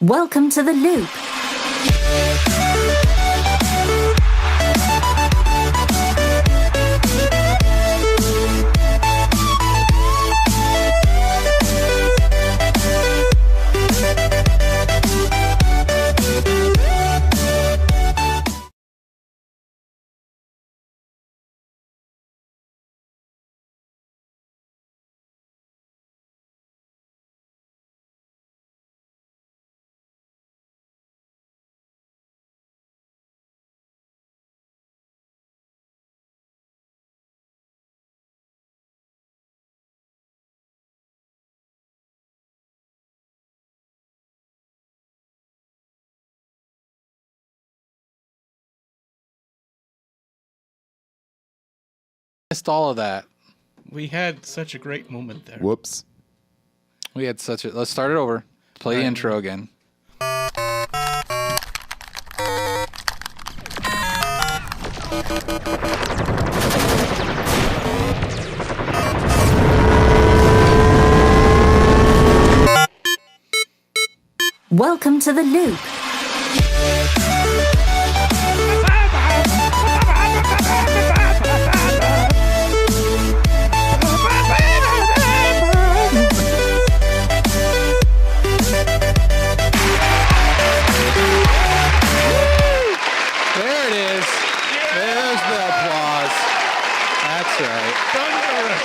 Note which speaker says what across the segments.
Speaker 1: Welcome to the loop.
Speaker 2: Missed all of that.
Speaker 3: We had such a great moment there.
Speaker 4: Whoops.
Speaker 2: We had such a... Let's start it over. Play the intro again.
Speaker 1: Welcome to the loop.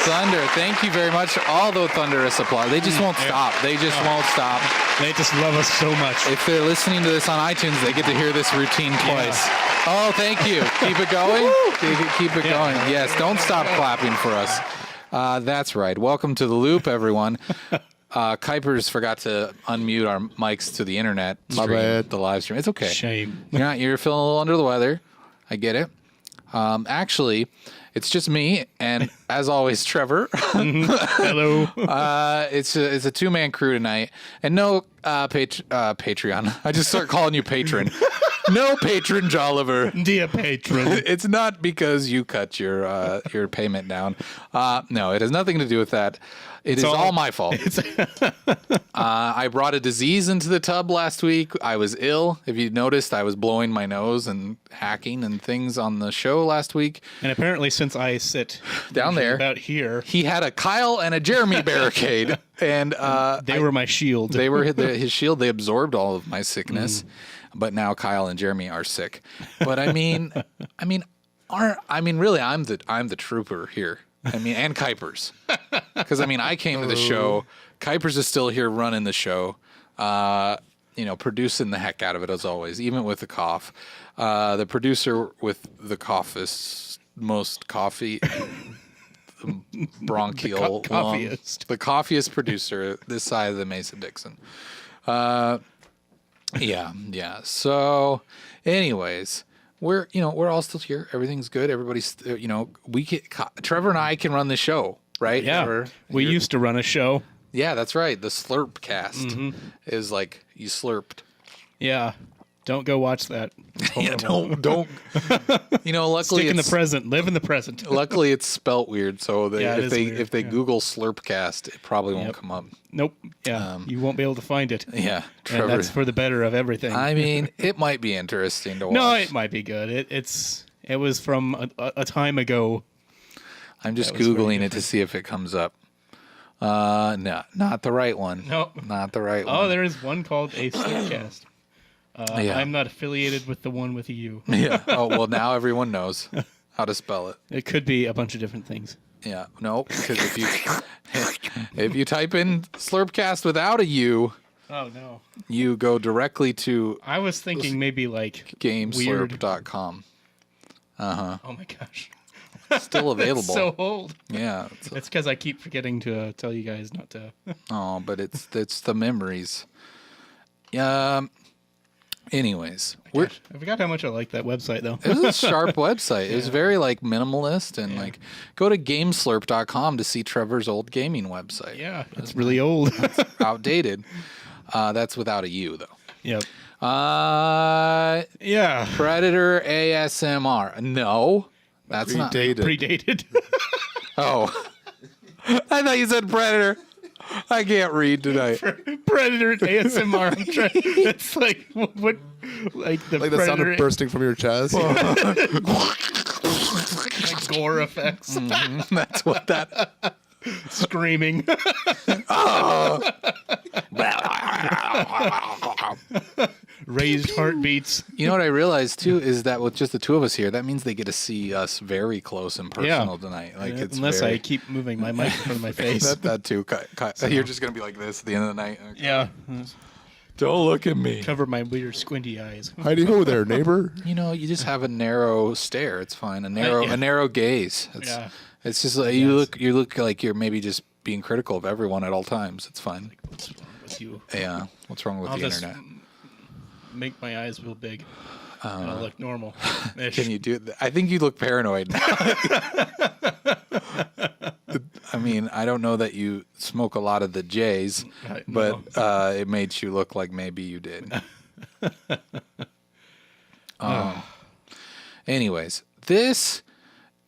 Speaker 2: Thunder, thank you very much. All the thunderous applause. They just won't stop. They just won't stop.
Speaker 3: They just love us so much.
Speaker 2: If they're listening to this on iTunes, they get to hear this routine twice. Yeah. Oh, thank you. Keep it going. Keep it going. Yes, don't stop clapping for us. That's right. Welcome to the loop, everyone. Kuipers forgot to unmute our mics to the internet.
Speaker 4: My bad.
Speaker 2: The live stream. It's okay.
Speaker 3: Shame.
Speaker 2: You're feeling a little under the weather. I get it. Actually, it's just me, and as always, Trevor.
Speaker 3: Hello.
Speaker 2: It's a two-man crew tonight, and no Patreon. I just start calling you patron. No patron, Jolliver.
Speaker 3: Dear patron.
Speaker 2: It's not because you cut your payment down. No, it has nothing to do with that. It's all my fault. I brought a disease into the tub last week. I was ill. If you noticed, I was blowing my nose and hacking and things on the show last week.
Speaker 3: And apparently, since I sit
Speaker 2: down there,
Speaker 3: about here,
Speaker 2: he had a Kyle and a Jeremy barricade, and
Speaker 3: they were my shield.
Speaker 2: They were his shield. They absorbed all of my sickness, but now Kyle and Jeremy are sick. But really, I'm the trooper here. And Kuipers. Because, I came to the show. Kuipers is still here running the show, producing the heck out of it, as always, even with the cough. The producer with the cough is most coffee, bronchial,
Speaker 3: the coffeeest.
Speaker 2: The coffeeest producer this side of the Mason-Dixon. Yeah. So, anyways... We're all still here. Everything's good. Everybody's, Trevor and I can run the show, right?
Speaker 3: Yeah. We used to run a show.
Speaker 2: Yeah, that's right. The Slurp cast is like you slurped.
Speaker 3: Yeah. Don't go watch that.
Speaker 2: Yeah, don't. Luckily
Speaker 3: stick in the present. Live in the present.
Speaker 2: Luckily, it's spelt weird, so if they Google Slurpcast, it probably won't come up.
Speaker 3: Nope. Yeah, you won't be able to find it.
Speaker 2: Yeah,
Speaker 3: Trevor. And that's for the better of everything.
Speaker 2: It might be interesting to watch.
Speaker 3: No, it might be good. It was from a time ago.
Speaker 2: I'm just Googling it to see if it comes up. No, not the right one.
Speaker 3: No,
Speaker 2: not the right one.
Speaker 3: Oh, there is one called a Slurpcast. I'm not affiliated with the one with a U.
Speaker 2: Yeah. Oh, well, now everyone knows how to spell it.
Speaker 3: It could be a bunch of different things.
Speaker 2: Yeah. No, because if you type in Slurpcast without a U,
Speaker 3: oh no,
Speaker 2: you go directly to.
Speaker 3: I was thinking maybe like
Speaker 2: gameslurp.com.
Speaker 3: Oh my gosh.
Speaker 2: Still available.
Speaker 3: It's so old.
Speaker 2: Yeah.
Speaker 3: It's because I keep forgetting to tell you guys not to.
Speaker 2: Oh, but it's the memories. Anyways,
Speaker 3: I forgot how much I like that website, though.
Speaker 2: It was a sharp website. It was very minimalist and go to gameslurp.com to see Trevor's old gaming website.
Speaker 3: Yeah, it's really old.
Speaker 2: It's outdated. That's without a U, though.
Speaker 3: Yep.
Speaker 2: Yeah. Predator ASMR. No, that's
Speaker 4: Predated.
Speaker 3: Predated.
Speaker 2: Oh, I thought you said Predator. I can't read tonight.
Speaker 3: Predator ASMR. It's like what? Like the
Speaker 4: Like the sound of bursting from your chest.
Speaker 3: like gore effects.
Speaker 2: That's what that.
Speaker 3: Screaming. Raised heartbeats.
Speaker 2: You know what I realized too is that with just the two of us here, that means they get to see us very close and personal tonight. Like it's
Speaker 3: unless
Speaker 2: very...
Speaker 3: I keep moving my mic in front of my face.
Speaker 2: that too. You're just gonna be like this at the end of the night. Okay.
Speaker 3: Yeah.
Speaker 2: Don't look at me.
Speaker 3: Cover my weird squinty eyes.
Speaker 4: Heidi ho there, neighbor.
Speaker 2: You know, you just have a narrow stare. It's fine. A narrow gaze. It's just like you look like you're maybe just being critical of everyone at all times. It's fine.
Speaker 3: What's wrong with you?
Speaker 2: Yeah. What's wrong with the internet?
Speaker 3: Make my eyes real big. And I'll look normal.
Speaker 2: Can you do that? I think you look paranoid. I mean, I don't know that you smoke a lot of the J's, but it made you look like maybe you did. Anyways, this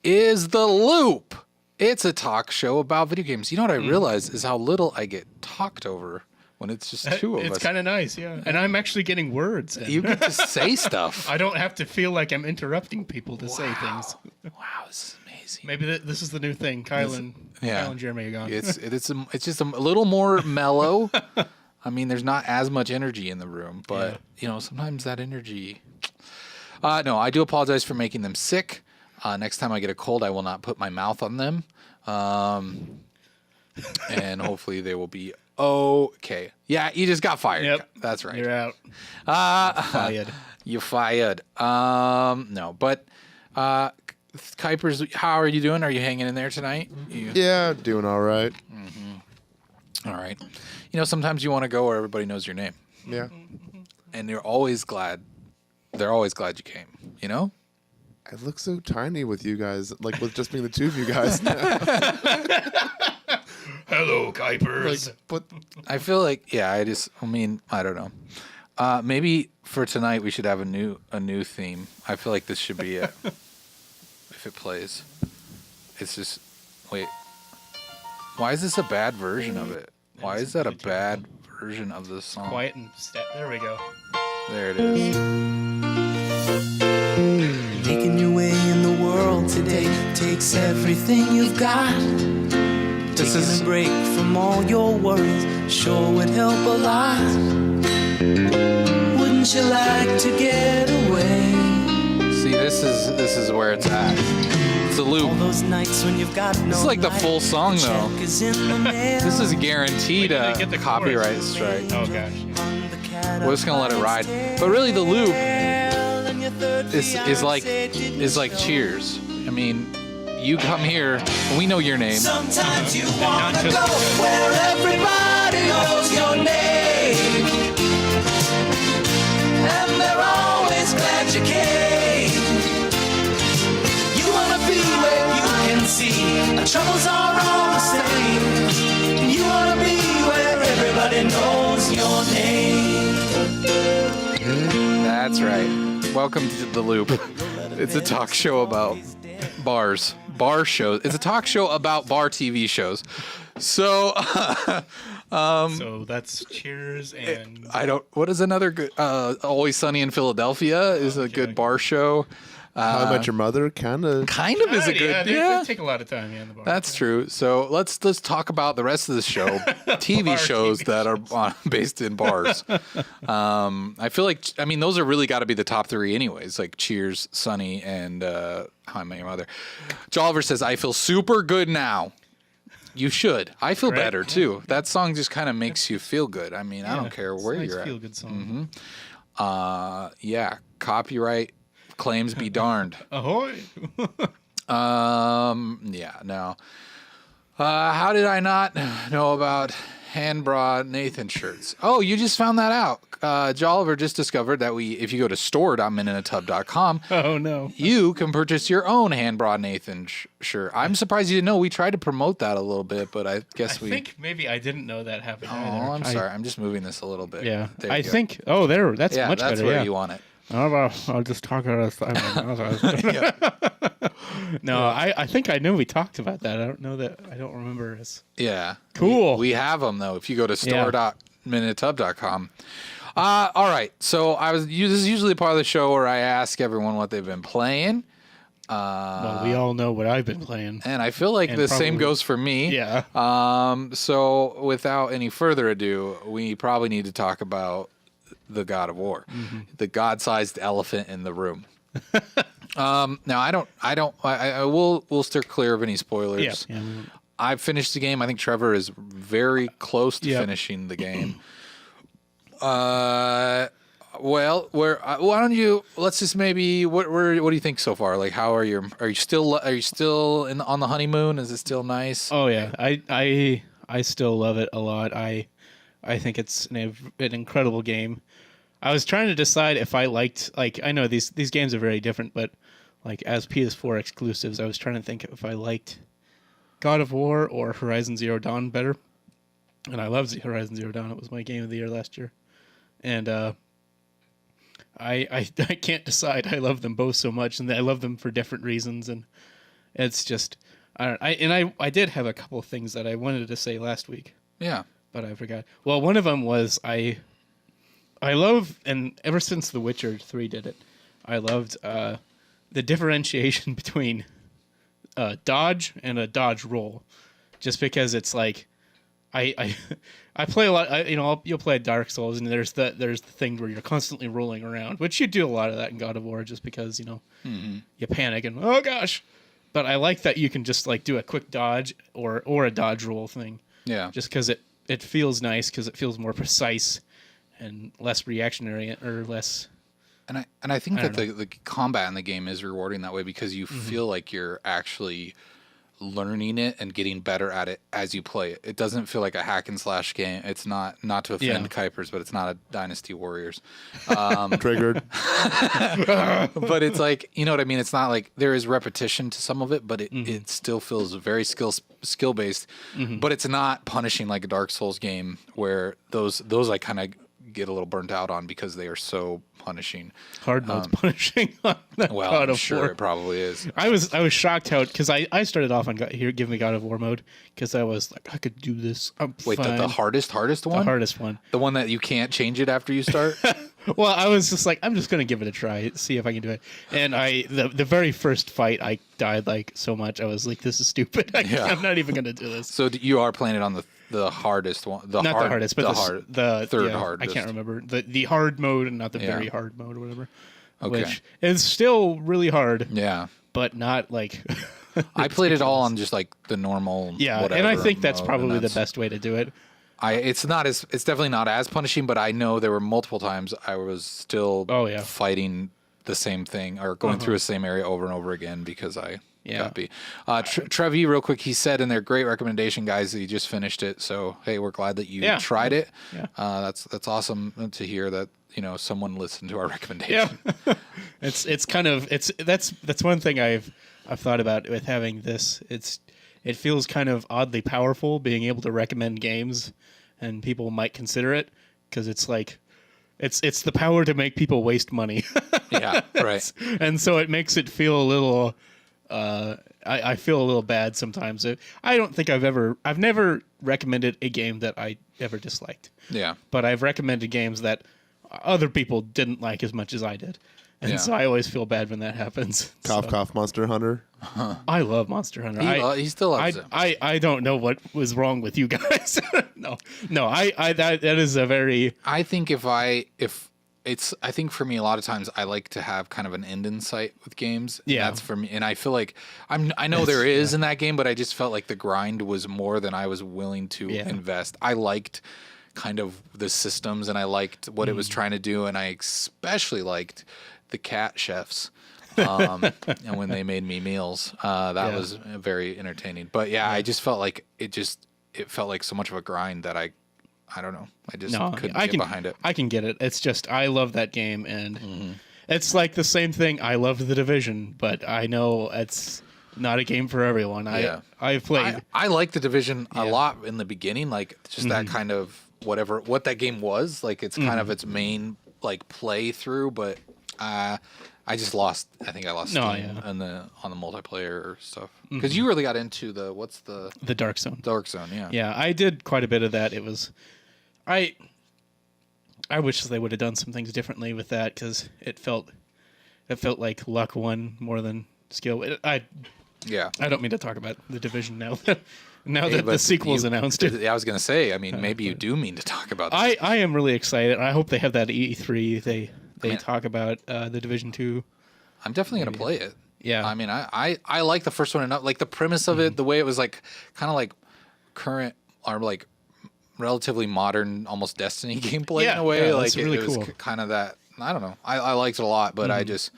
Speaker 2: is The Loop. It's a talk show about video games. You know what I realize is how little I get talked over when it's just two of us.
Speaker 3: It's kind of nice, yeah. And I'm actually getting words.
Speaker 2: You get to say stuff.
Speaker 3: I don't have to feel like I'm interrupting people to say things.
Speaker 2: Wow, this is amazing.
Speaker 3: Maybe this is the new thing. Kyle and Jeremy are gone.
Speaker 2: It's just a little more mellow. I mean, there's not as much energy in the room, but you know, sometimes that energy. No, I do apologize for making them sick. Next time I get a cold, I will not put my mouth on them. And hopefully they will be okay. Yeah, you just got fired.
Speaker 3: Yep.
Speaker 2: That's right.
Speaker 3: You're out.
Speaker 2: Fired. You fired. No, but Kuipers, how are you doing? Are you hanging in there tonight?
Speaker 4: Yeah, doing all right.
Speaker 2: All right. You know, sometimes you want to go where everybody knows your name.
Speaker 4: Yeah.
Speaker 2: And they're always glad you came, you know?
Speaker 4: I look so tiny with you guys, like with just being the two of you guys now.
Speaker 3: Hello, Kuipers.
Speaker 4: Like, but
Speaker 2: I feel like, I don't know. Maybe for tonight we should have a new theme. I feel like this should be it. If it plays. It's just, wait. Why is this a bad version of it? Why is that a bad version of the song?
Speaker 3: Quiet and step. There we go.
Speaker 2: There it is.
Speaker 5: Making your way in the world today takes everything you've got.
Speaker 2: This
Speaker 5: Taking
Speaker 2: is
Speaker 5: a break from all your worries sure would help a lot. Wouldn't you like to get away?
Speaker 2: See, this is where it's at. It's a loop.
Speaker 5: All those nights when you've got no
Speaker 2: This is like the
Speaker 5: light,
Speaker 2: full song
Speaker 5: the
Speaker 2: though.
Speaker 5: check is in the mail.
Speaker 2: This is guaranteed
Speaker 3: Wait till
Speaker 2: a
Speaker 3: they get the
Speaker 2: copyright
Speaker 3: chorus.
Speaker 2: strike.
Speaker 3: Oh, gosh.
Speaker 2: We're just gonna let it ride. But really, the loop is like Cheers. I mean, you come here, and we know your name.
Speaker 5: Sometimes you wanna go where everybody knows your name, and they're always glad you came. You wanna be where you can see our troubles are all the same. You wanna be where everybody knows your name.
Speaker 2: That's right. Welcome to The Loop. It's a talk show about bar shows. It's a talk show about bar TV shows. So,
Speaker 3: So that's Cheers and
Speaker 2: what is another good, Always Sunny in Philadelphia is a good bar show.
Speaker 4: How I Met Your Mother kind of
Speaker 2: Is a good,
Speaker 3: They take a lot of time in the bar.
Speaker 2: That's true. So let's talk about the rest of the show, TV shows that are based in bars. I feel like, those are really got to be the top three anyways, like Cheers, Sunny, and How I Met Your Mother. Jolliver says, I feel super good now. You should. I feel better too. That song just kind of makes you feel good. I mean, I don't care where
Speaker 3: it's a
Speaker 2: you're
Speaker 3: nice
Speaker 2: at.
Speaker 3: feel good song.
Speaker 2: Copyright claims be darned.
Speaker 3: Ahoy!
Speaker 2: How did I not know about hand bra Nathan shirts? Oh, you just found that out. Jolliver just discovered that if you go to store.meninatub.com,
Speaker 3: Oh no!
Speaker 2: you can purchase your own hand bra Nathan shirt. I'm surprised you didn't know. We tried to promote that a little bit, but I guess
Speaker 3: I think maybe I didn't know that happened.
Speaker 2: Oh, I'm sorry. I'm just moving this a little bit.
Speaker 3: Yeah,
Speaker 2: There
Speaker 3: I
Speaker 2: you go.
Speaker 3: think. Oh, there. That's much
Speaker 2: that's
Speaker 3: better.
Speaker 2: where
Speaker 3: Yeah.
Speaker 2: you want it.
Speaker 3: I'll just talk out of No, I think I knew we talked about that. I don't know that. I don't remember.
Speaker 2: Yeah.
Speaker 3: Cool.
Speaker 2: We have them, though, if you go to store.minutetub.com. All right. So this is usually part of the show where I ask everyone what they've been playing.
Speaker 3: Well, we all know what I've been playing.
Speaker 2: And I feel like the same goes for me.
Speaker 3: Yeah.
Speaker 2: So without any further ado, we probably need to talk about the God of War, the God-sized elephant in the room. Now we'll steer clear of any spoilers.
Speaker 3: Yeah.
Speaker 2: I've finished the game. I think Trevor is very close to finishing the game. Well, why don't you? Let's just maybe. What do you think so far? Like, how are you still on the honeymoon? Is it still nice?
Speaker 3: Oh yeah, I still love it a lot. I think it's an incredible game. I was trying to decide if I liked, like, I know these games are very different, but like as PS4 exclusives, I was trying to think if I liked God of War or Horizon Zero Dawn better. And I loved Horizon Zero Dawn. It was my game of the year last year. And I can't decide. I love them both so much, and I love them for different reasons. And it's just, I did have a couple of things that I wanted to say last week.
Speaker 2: Yeah,
Speaker 3: but I forgot. Well, one of them was I love, and ever since The Witcher 3 did it, I loved the differentiation between dodge and a dodge roll, just because it's like I play a lot. You'll play Dark Souls, and there's the thing where you're constantly rolling around, which you do a lot of that in God of War, just because you panic and oh gosh. But I like that you can just like do a quick dodge or a dodge roll thing.
Speaker 2: Yeah,
Speaker 3: just because it feels nice, because it feels more precise and less reactionary or less.
Speaker 2: And I think that the combat in the game is rewarding that way, because you feel like you're actually learning it and getting better at it as you play it. It doesn't feel like a hack and slash game. It's not to offend Kuipers, but it's not a Dynasty Warriors.
Speaker 4: Triggered.
Speaker 2: But it's like, you know what I mean? It's not like there is repetition to some of it, but it still feels very skill based. But it's not punishing like a Dark Souls game, where those I kind of get a little burnt out on, because they are so punishing.
Speaker 3: Hard mode's punishing on that
Speaker 2: well,
Speaker 3: God
Speaker 2: I'm
Speaker 3: of
Speaker 2: sure
Speaker 3: War.
Speaker 2: it probably is.
Speaker 3: I was shocked how, because I started off on Give Me God of War mode, because I was like, I could do this.
Speaker 2: Wait,
Speaker 3: fine.
Speaker 2: the hardest one?
Speaker 3: The hardest one.
Speaker 2: The one that you can't change it after you start?
Speaker 3: Well, I was just like, I'm just gonna give it a try, see if I can do it. And the very first fight, I died like so much. I was like, this is stupid. I'm not even gonna do this.
Speaker 2: So you are playing it on the hardest one,
Speaker 3: not the hardest, but the
Speaker 2: third hardest.
Speaker 3: I can't remember the hard mode, and not the very hard mode or whatever.
Speaker 2: Okay.
Speaker 3: Which is still really hard.
Speaker 2: Yeah,
Speaker 3: but not like.
Speaker 2: I played it all on just like the normal.
Speaker 3: Yeah, and I think that's probably the best way to do it.
Speaker 2: It's definitely not as punishing, but I know there were multiple times I was still fighting the same thing, or going through the same area over and over again, because I got beat. Trevi, real quick, he said in their great recommendation, guys, that he just finished it. So hey, we're glad that you tried it. Yeah. That's awesome to hear that someone listened to our recommendation.
Speaker 3: Yeah. it's kind of that's one thing I've thought about with having this. It feels kind of oddly powerful being able to recommend games, and people might consider it, because it's like it's the power to make people waste money.
Speaker 2: Yeah, right.
Speaker 3: And so it makes it feel a little. I feel a little bad sometimes. I don't think I've never recommended a game that I ever disliked.
Speaker 2: Yeah,
Speaker 3: but I've recommended games that other people didn't like as much as I did. And so I always feel bad when that happens.
Speaker 4: Cough, Monster Hunter.
Speaker 3: I love Monster Hunter.
Speaker 2: He still loves it.
Speaker 3: I don't know what was wrong with you guys. No. That is a very.
Speaker 2: I think I think for me, a lot of times I like to have kind of an end in sight with games.
Speaker 3: Yeah,
Speaker 2: that's for me, and I feel like I know there is in that game, but I just felt like the grind was more than I was willing to invest. I liked kind of the systems, and I liked what it was trying to do, and I especially liked the cat chefs, and when they made me meals, that was very entertaining. But I just felt like it felt like so much of a grind that I don't know. I just couldn't get behind it.
Speaker 3: I can get it. It's just I love that game, and it's like the same thing. I loved The Division, but I know it's not a game for everyone. I played.
Speaker 2: I like The Division a lot in the beginning, like just that kind of what that game was. Like it's kind of its main like play through, but I just lost. I think I lost
Speaker 3: No,
Speaker 2: steam
Speaker 3: yeah.
Speaker 2: on the multiplayer stuff because you really got into the
Speaker 3: The Dark Zone.
Speaker 2: Dark Zone. Yeah.
Speaker 3: Yeah, I did quite a bit of that. It was, I wish they would have done some things differently with that because it felt like luck won more than skill.
Speaker 2: Yeah.
Speaker 3: I don't mean to talk about the Division now. Now
Speaker 2: Hey,
Speaker 3: that the
Speaker 2: but
Speaker 3: sequel's announced.
Speaker 2: I was gonna say. I mean, maybe you do mean to talk about this.
Speaker 3: I am really excited. I hope they have that E3. They talk about the Division 2.
Speaker 2: I'm definitely gonna play it.
Speaker 3: Yeah.
Speaker 2: I mean, I like the first one enough. Like the premise of it, the way it was like kind of like current or like relatively modern, almost Destiny gameplay in a way.
Speaker 3: Yeah,
Speaker 2: like
Speaker 3: that's really
Speaker 2: it was
Speaker 3: cool.
Speaker 2: kind of that. I don't know. I liked it a lot, but I just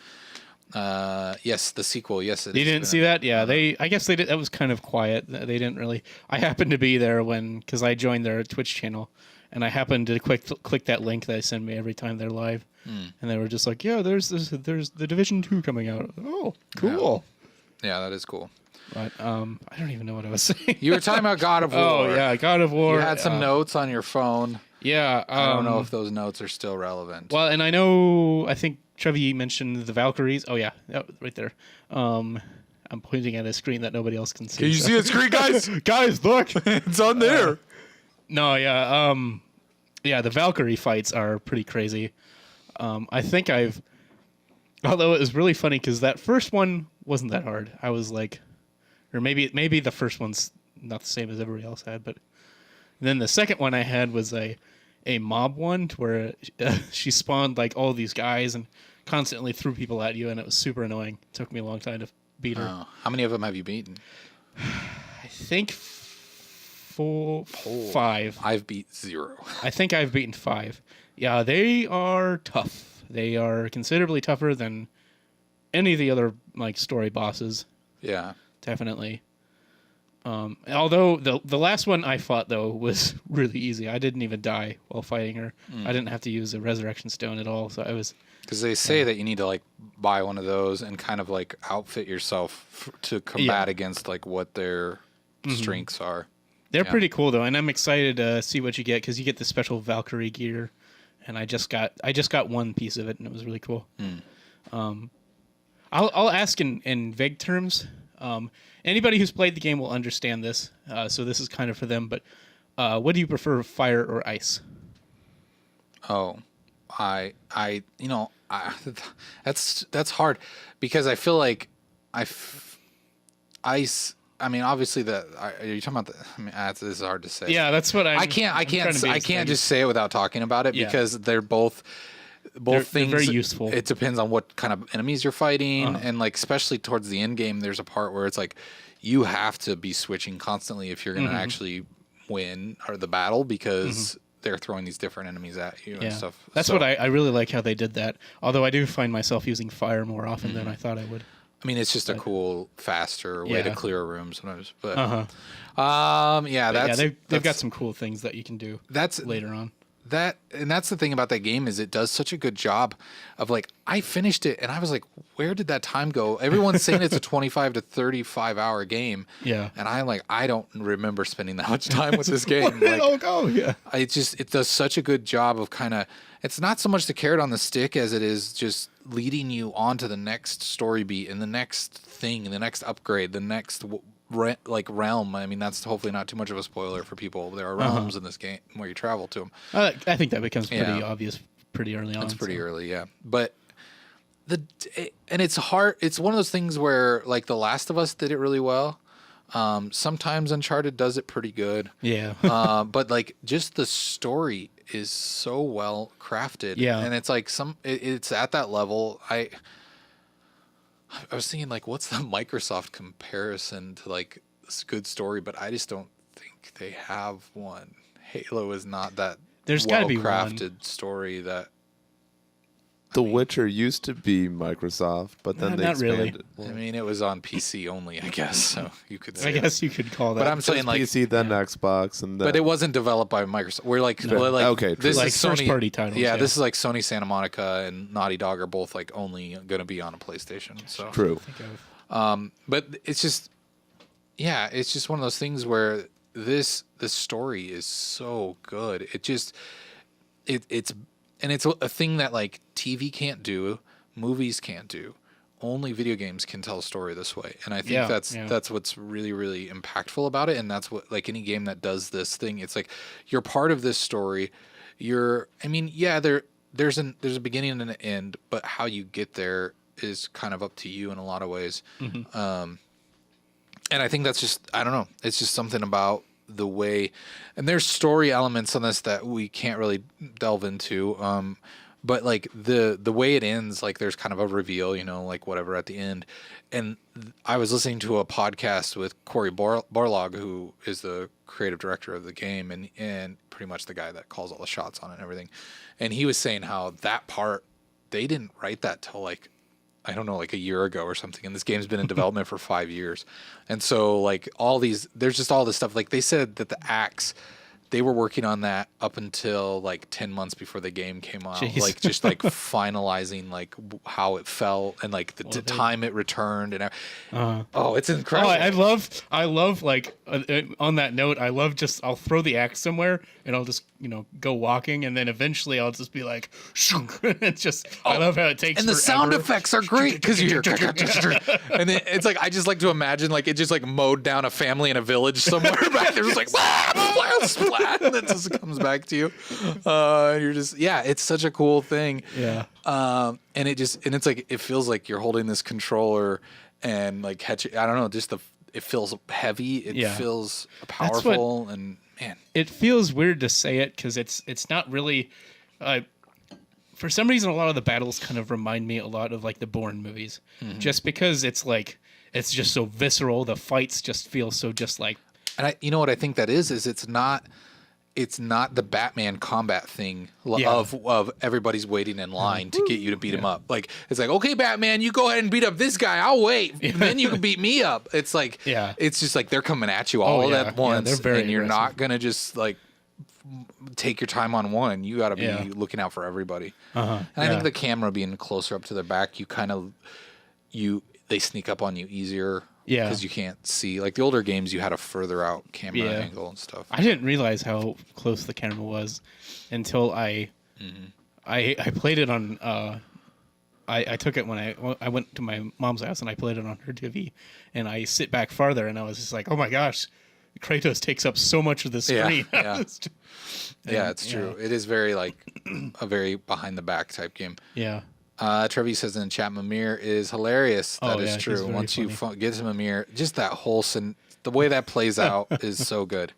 Speaker 2: yes, the sequel. Yes,
Speaker 3: You didn't see that? Yeah, I guess they did. That was kind of quiet. They didn't really. I happened to be there because I joined their Twitch channel, and I happened to click that link that they send me every time they're live, and they were just like, "Yeah, there's the Division 2 coming out." Oh, cool.
Speaker 2: Yeah, that is cool.
Speaker 3: But I don't even know what I was saying.
Speaker 2: You were talking about God of War.
Speaker 3: Oh yeah, God of War.
Speaker 2: You had some notes on your phone.
Speaker 3: Yeah,
Speaker 2: I don't know if those notes are still relevant.
Speaker 3: Well, and I think Trevi mentioned the Valkyries. Oh yeah, right there. I'm pointing at a screen that nobody else can see.
Speaker 2: Can you see the screen, guys?
Speaker 3: Guys, look.
Speaker 2: It's on there.
Speaker 3: No, yeah, yeah. The Valkyrie fights are pretty crazy. I think although it was really funny because that first one wasn't that hard. I was like, or maybe the first one's not the same as everybody else had, but then the second one I had was a mob one where she spawned like all these guys and constantly threw people at you, and it was super annoying. It took me a long time to beat her.
Speaker 2: Oh, how many of them have you beaten?
Speaker 3: I think 5.
Speaker 2: I've beat 0.
Speaker 3: I think I've beaten 5. Yeah, they are tough. They are considerably tougher than any of the other like story bosses.
Speaker 2: Yeah.
Speaker 3: Definitely. Although the last one I fought though was really easy. I didn't even die while fighting her. I didn't have to use a resurrection stone at all. So I was.
Speaker 2: Because they say that you need to like buy one of those and kind of like outfit yourself to combat against like what their strengths are.
Speaker 3: They're pretty cool though, and I'm excited to see what you get because you get the special Valkyrie gear, and I just got one piece of it, and it was really cool. I'll ask in vague terms. Anybody who's played the game will understand this, so this is kind of for them. But what do you prefer, fire or ice?
Speaker 2: Oh, that's hard because I feel like ice. I mean, obviously, are you talking about I mean, this is hard to say.
Speaker 3: Yeah, that's what
Speaker 2: I can't just say it without talking about it because they're both things.
Speaker 3: They're very useful.
Speaker 2: It depends on what kind of enemies you're fighting, and like especially towards the end game, there's a part where it's like you have to be switching constantly if you're going to actually win the battle because they're throwing these different enemies at you and stuff.
Speaker 3: That's what I really like how they did that. Although I do find myself using fire more often than I thought I would.
Speaker 2: I mean, it's just a cool, faster way to clear a room sometimes. But
Speaker 3: they've got some cool things that you can do. Later on.
Speaker 2: That's the thing about that game is it does such a good job of like I finished it and I was like, where did that time go? Everyone's saying it's a 25 to 35 hour game.
Speaker 3: Yeah.
Speaker 2: And I'm like, I don't remember spending that much time with this game.
Speaker 3: Where did it all go? Yeah.
Speaker 2: It does such a good job of kind of, it's not so much the carrot on the stick as it is just leading you on to the next story beat and the next thing, the next upgrade, the next realm. I mean, that's hopefully not too much of a spoiler for people. There are realms in this game where you travel to them.
Speaker 3: I think that becomes pretty obvious pretty early on.
Speaker 2: It's pretty early, yeah. But and it's hard. It's one of those things where like The Last of Us did it really well. Sometimes Uncharted does it pretty good. Yeah. But like just the story is so well crafted. Yeah. And it's like it's at that level. I was thinking like, what's the Microsoft comparison to like this good story? But I just don't think they have one. Halo is not that
Speaker 3: There's got to be
Speaker 2: crafted story that.
Speaker 4: The Witcher used to be Microsoft, but then they expanded.
Speaker 2: Really. I mean, it was on PC only, I guess. So you could say.
Speaker 3: I guess you could call that.
Speaker 2: But I'm saying like
Speaker 4: PC, then Xbox, and then.
Speaker 2: But it wasn't developed by Microsoft. We're like okay,
Speaker 3: this
Speaker 2: is
Speaker 3: like
Speaker 2: Sony,
Speaker 3: first party titles.
Speaker 2: Yeah, this is like Sony Santa Monica and Naughty Dog are both like only going to be on a PlayStation. So
Speaker 4: true.
Speaker 2: But it's just, it's just one of those things where the story is so good. It just, it's a thing that like TV can't do movies can't do. Only video games can tell a story this way. And I think that's what's really, really impactful about it. And that's what, like, any game that does this thing, it's like you're part of this story. There's a beginning and an end, but how you get there is kind of up to you in a lot of ways. And I think that's just, I don't know, it's just something about the way, and there's story elements on this that we can't really delve into. But like the way it ends, like there's kind of a reveal, like whatever at the end. And I was listening to a podcast with Cory Barlog, who is the creative director of the game and pretty much the guy that calls all the shots on it and everything. And he was saying how that part, they didn't write that till like a year ago or something. And this game's been in development for 5 years. And so like there's just all this stuff. Like they said that the axe, they were working on that up until like 10 months before the game came out.
Speaker 3: Jeez.
Speaker 2: Like just like finalizing like how it felt and like the time it returned and it's incredible.
Speaker 3: I love like on that note, I'll throw the axe somewhere and I'll just go walking, and then eventually I'll just be like it's just I love how it takes
Speaker 2: and the
Speaker 3: forever.
Speaker 2: sound effects are great because you hear and then it's like I just like to imagine like it just like mowed down a family in a village somewhere back there, just like splat, and then just comes back to you. And you're just it's such a cool thing. And it's like it feels like you're holding this controller and like catching. I don't know, just it feels heavy. It feels powerful, and man,
Speaker 3: it feels weird to say it because it's not really. For some reason, a lot of the battles kind of remind me a lot of like the Bourne movies, just because it's like it's just so visceral. The fights just feel so just like.
Speaker 2: And you know what I think that is it's not the Batman combat thing of everybody's waiting in line to get you to beat him up. Like it's like, okay, Batman, you go ahead and beat up this guy. I'll wait. And then you can beat me up. It's like it's just like they're coming at you all at once,
Speaker 3: they're very
Speaker 2: and you're
Speaker 3: aggressive.
Speaker 2: not gonna just like take your time on one. You got to be looking out for everybody. And I think the camera being closer up to their back, they sneak up on you easier.
Speaker 3: Yeah,
Speaker 2: because you can't see. Like the older games, you had a further out camera angle and stuff.
Speaker 3: I didn't realize how close the camera was until I played it on. I took it when I went to my mom's house and I played it on her TV, and I sit back farther and I was just like, oh my gosh, Kratos takes up so much of the screen.
Speaker 2: It's true. It is very like a very behind the back type game.
Speaker 3: Yeah.
Speaker 2: Trevi says in the chat, Mimir is hilarious. That is true. Once you get to Mimir, just that whole the way that plays out is so good.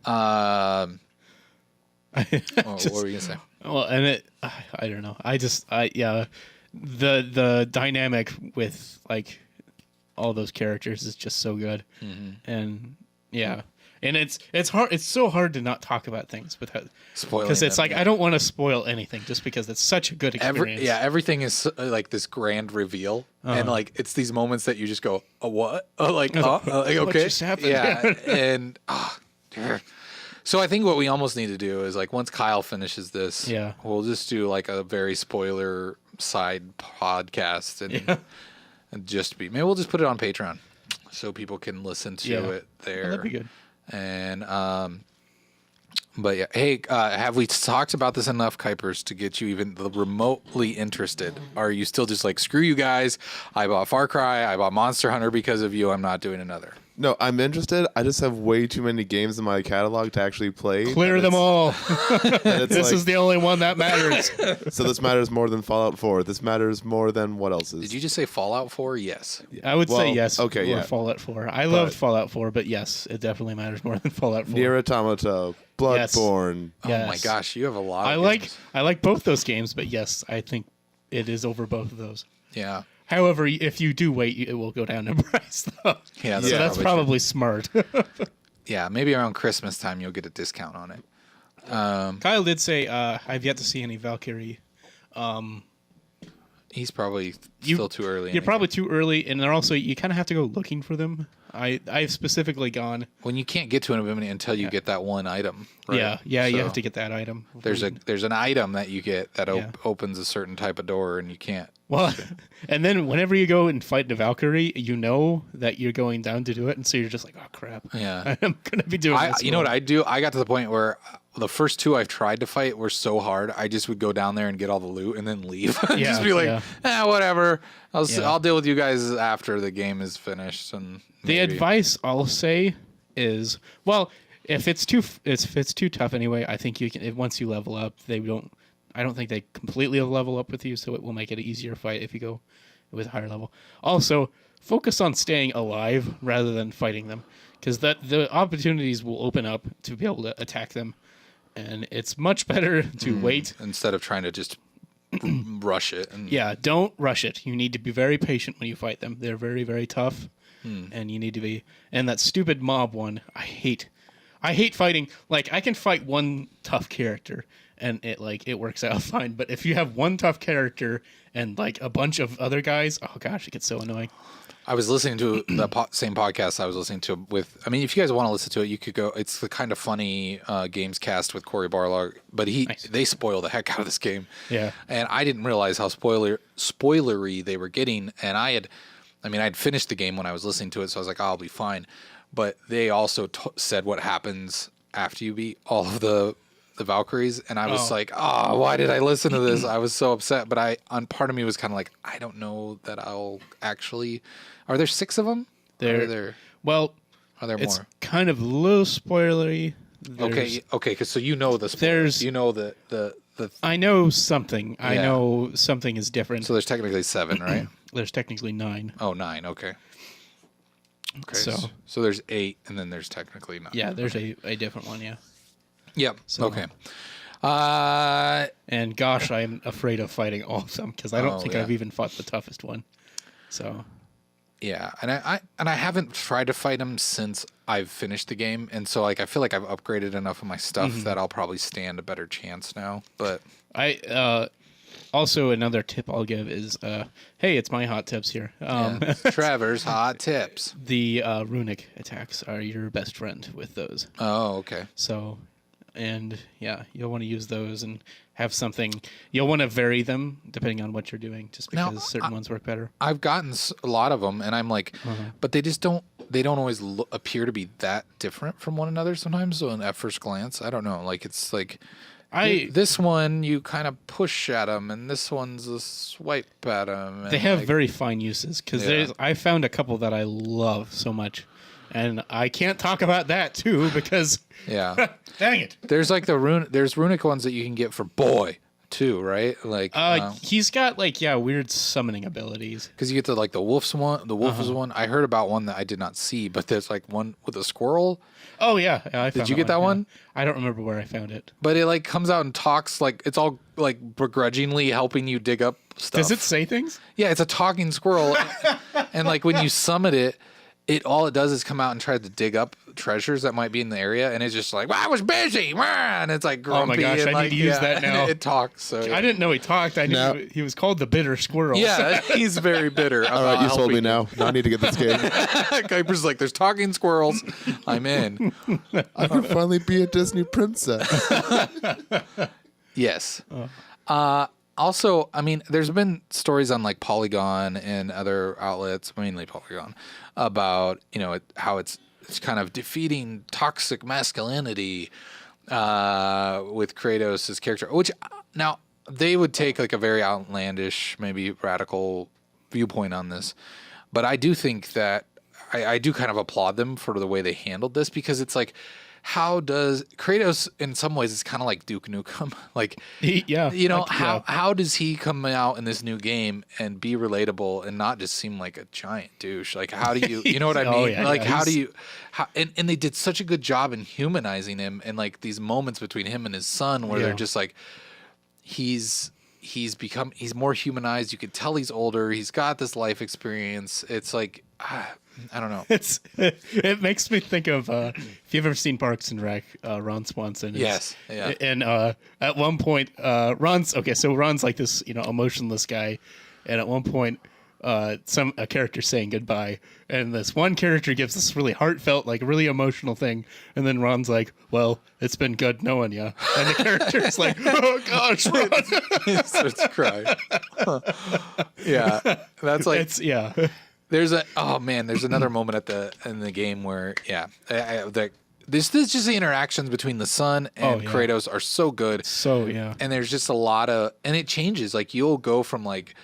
Speaker 2: What were you gonna say?
Speaker 3: Well, and I don't know. The dynamic with like all those characters is just so good, and and it's hard. It's so hard to not talk about things without spoiling, because it's like I don't want to spoil anything just because it's such a good experience.
Speaker 2: Everything is like this grand reveal, and like it's these moments that you just go, "Oh, what? Oh, like, okay,
Speaker 3: what just happened?"
Speaker 2: Yeah, and so I think what we almost need to do is like once Kyle finishes this, we'll just do like a very spoiler side podcast and just maybe we'll just put it on Patreon so people can listen to it there.
Speaker 3: That'd be good.
Speaker 2: And but yeah, hey, have we talked about this enough, Kuipers, to get you even remotely interested? Are you still just like, screw you guys, I bought Far Cry, I bought Monster Hunter because of you, I'm not doing another?
Speaker 4: No, I'm interested. I just have way too many games in my catalog to actually play.
Speaker 3: Clear them all. This is the only one that matters.
Speaker 4: So this matters more than Fallout 4. This matters more than what else is?
Speaker 2: Did you just say Fallout 4? Yes.
Speaker 3: I would say yes.
Speaker 4: Okay,
Speaker 3: or Fallout 4. I loved Fallout 4, but yes, it definitely matters more than Fallout 4.
Speaker 4: Nier Automata, Bloodborne.
Speaker 2: Yes. Oh my gosh, you have a lot.
Speaker 3: I like both those games, but yes, I think it is over both of those.
Speaker 2: Yeah.
Speaker 3: However, if you do wait, it will go down in price, though.
Speaker 2: Yeah,
Speaker 3: so that's probably smart.
Speaker 2: Yeah, maybe around Christmas time you'll get a discount on it.
Speaker 3: Kyle did say, I've yet to see any Valkyrie.
Speaker 2: He's probably still too early.
Speaker 3: You're probably too early, and they're also, you kind of have to go looking for them. I've specifically gone...
Speaker 2: When you can't get to an until you get that one item. Right?
Speaker 3: Yeah, so you have to get that item.
Speaker 2: There's an item that you get that opens a certain type of door, and you can't
Speaker 3: Well, and then whenever you go and fight the Valkyrie, you know that you're going down to do it, and so you're just like, oh crap,
Speaker 2: Yeah.
Speaker 3: I'm gonna be doing this.
Speaker 2: You know what I do? I got to the point where the first two I've tried to fight were so hard. I just would go down there and get all the loot and then leave. Just be like, whatever. I'll deal with you guys after the game is finished. And
Speaker 3: the advice I'll say is, well, if it's too tough anyway, I think you can. Once you level up, I don't think they completely level up with you, so it will make it an easier fight if you go with a higher level. Also, focus on staying alive rather than fighting them, because the opportunities will open up to be able to attack them, and it's much better to wait
Speaker 2: instead of trying to just rush it.
Speaker 3: Yeah, don't rush it. You need to be very patient when you fight them. They're very, very tough, and you need to be. And that stupid mob one, I hate fighting. Like, I can fight one tough character and it works out fine. But if you have one tough character and like a bunch of other guys, oh gosh, it gets so annoying.
Speaker 2: I was listening to the same podcast I was listening to with. I mean, if you guys want to listen to it, you could go. It's the kind of funny games cast with Corey Barlog, but they spoil the heck out of this game.
Speaker 3: Yeah,
Speaker 2: and I didn't realize how spoilery they were getting. And I'd finished the game when I was listening to it, so I was like, oh, I'll be fine. But they also said what happens after you beat all of the Valkyries, and I was like, oh, why did I listen to this? I was so upset. But part of me was kind of like, I don't know that I'll actually. Are there 6 of them?
Speaker 3: Well,
Speaker 2: are there
Speaker 3: it's
Speaker 2: more?
Speaker 3: Kind of a little spoilery.
Speaker 2: Okay, because so you know the spoilers. You know the.
Speaker 3: I know something. Yeah. I know something is different.
Speaker 2: So there's technically 7, right?
Speaker 3: There's technically 9.
Speaker 2: Oh, 9. Okay. Okay. So there's 8, and then there's technically 9.
Speaker 3: Yeah, there's a different one. Yeah.
Speaker 2: Yep.
Speaker 3: So,
Speaker 2: okay.
Speaker 3: And gosh, I'm afraid of fighting all of them because I don't think I've even fought the toughest one. So.
Speaker 2: Yeah, and I haven't tried to fight him since I've finished the game, and so like I feel like I've upgraded enough of my stuff that I'll probably stand a better chance now. But
Speaker 3: also another tip I'll give is, hey, it's my hot tips here.
Speaker 2: Trevor's hot tips.
Speaker 3: The runic attacks are your best friend with those.
Speaker 2: Oh, okay.
Speaker 3: So, and yeah, you'll want to use those and have something. You'll want to vary them depending on what you're doing, just because certain ones work better.
Speaker 2: I've gotten a lot of them, and I'm like, but they just don't. They don't always appear to be that different from one another. Sometimes, so at first glance, I don't know. Like it's like. This one you kind of push at them, and this one's a swipe at them.
Speaker 3: They have very fine uses because I found a couple that I love so much, and I can't talk about that too because dang it.
Speaker 2: There's like there's runic ones that you can get for boy too, right? Like
Speaker 3: he's got weird summoning abilities
Speaker 2: because you get to like the wolf's one. The wolf is one. I heard about one that I did not see, but there's like one with a squirrel.
Speaker 3: Oh yeah, I found
Speaker 2: Did you get that one?
Speaker 3: Yeah. I don't remember where I found it.
Speaker 2: But it like comes out and talks like it's all like begrudgingly helping you dig up stuff.
Speaker 3: Does it say things?
Speaker 2: Yeah, it's a talking squirrel, and like when you summon it, all it does is come out and try to dig up treasures that might be in the area, and it's just like, well, I was busy, and it's like grumpy.
Speaker 3: Oh my gosh,
Speaker 2: and
Speaker 3: I need to use that now.
Speaker 2: It talks. So
Speaker 3: I didn't know he talked. I knew he was called the bitter squirrel.
Speaker 2: Yeah, he's very bitter.
Speaker 4: All right, you sold me now. Now I need to get this game.
Speaker 2: Kuiper's like, there's talking squirrels. I'm in.
Speaker 4: I can finally be a Disney princess.
Speaker 2: Yes. Also, I mean, there's been stories on like Polygon and other outlets, mainly Polygon, about how it's kind of defeating toxic masculinity with Kratos' character, which now they would take like a very outlandish, maybe radical viewpoint on this, but I do think that I do kind of applaud them for the way they handled this because it's like. How does Kratos, in some ways, it's kind of like Duke Nukem. Like, how does he come out in this new game and be relatable and not just seem like a giant douche? Like, how do you know what I mean? How do you, and they did such a good job in humanizing him and like these moments between him and his son where they're just like, he's more humanized. You could tell he's older. He's got this life experience. It's like, I don't know.
Speaker 3: It makes me think of if you've ever seen Parks and Rec, Ron Swanson.
Speaker 2: Yes. Yeah.
Speaker 3: And at one point, Ron's like this, emotionless guy, and at one point, a character saying goodbye, and this one character gives this really heartfelt, like really emotional thing, and then Ron's like, "Well, it's been good knowing you," and the character's like, "Oh gosh, Ron."
Speaker 2: He starts crying. Yeah, that's like There's another moment in the game where this just the interactions between the son and Kratos are so good.
Speaker 3: So and
Speaker 2: there's just a lot of, and it changes. Like you'll go from like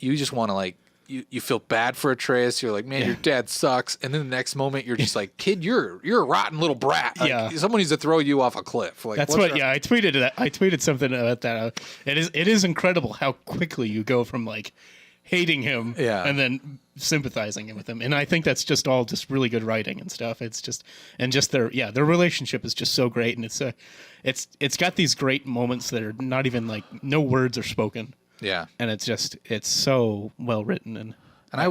Speaker 2: you just want to like. You feel bad for Atreus. You're like, man, your dad sucks. And then the next moment, you're just like, kid, you're a rotten little brat. Like, someone needs to throw you off a cliff. Like,
Speaker 3: that's what. Wrong? Yeah, I tweeted that. I tweeted something about that. It is incredible how quickly you go from like hating him, and then sympathizing with him. And I think that's just all just really good writing and stuff. It's just their relationship is just so great, and it's got these great moments that are not even like no words are spoken.
Speaker 2: Yeah,
Speaker 3: and it's so well written and
Speaker 2: I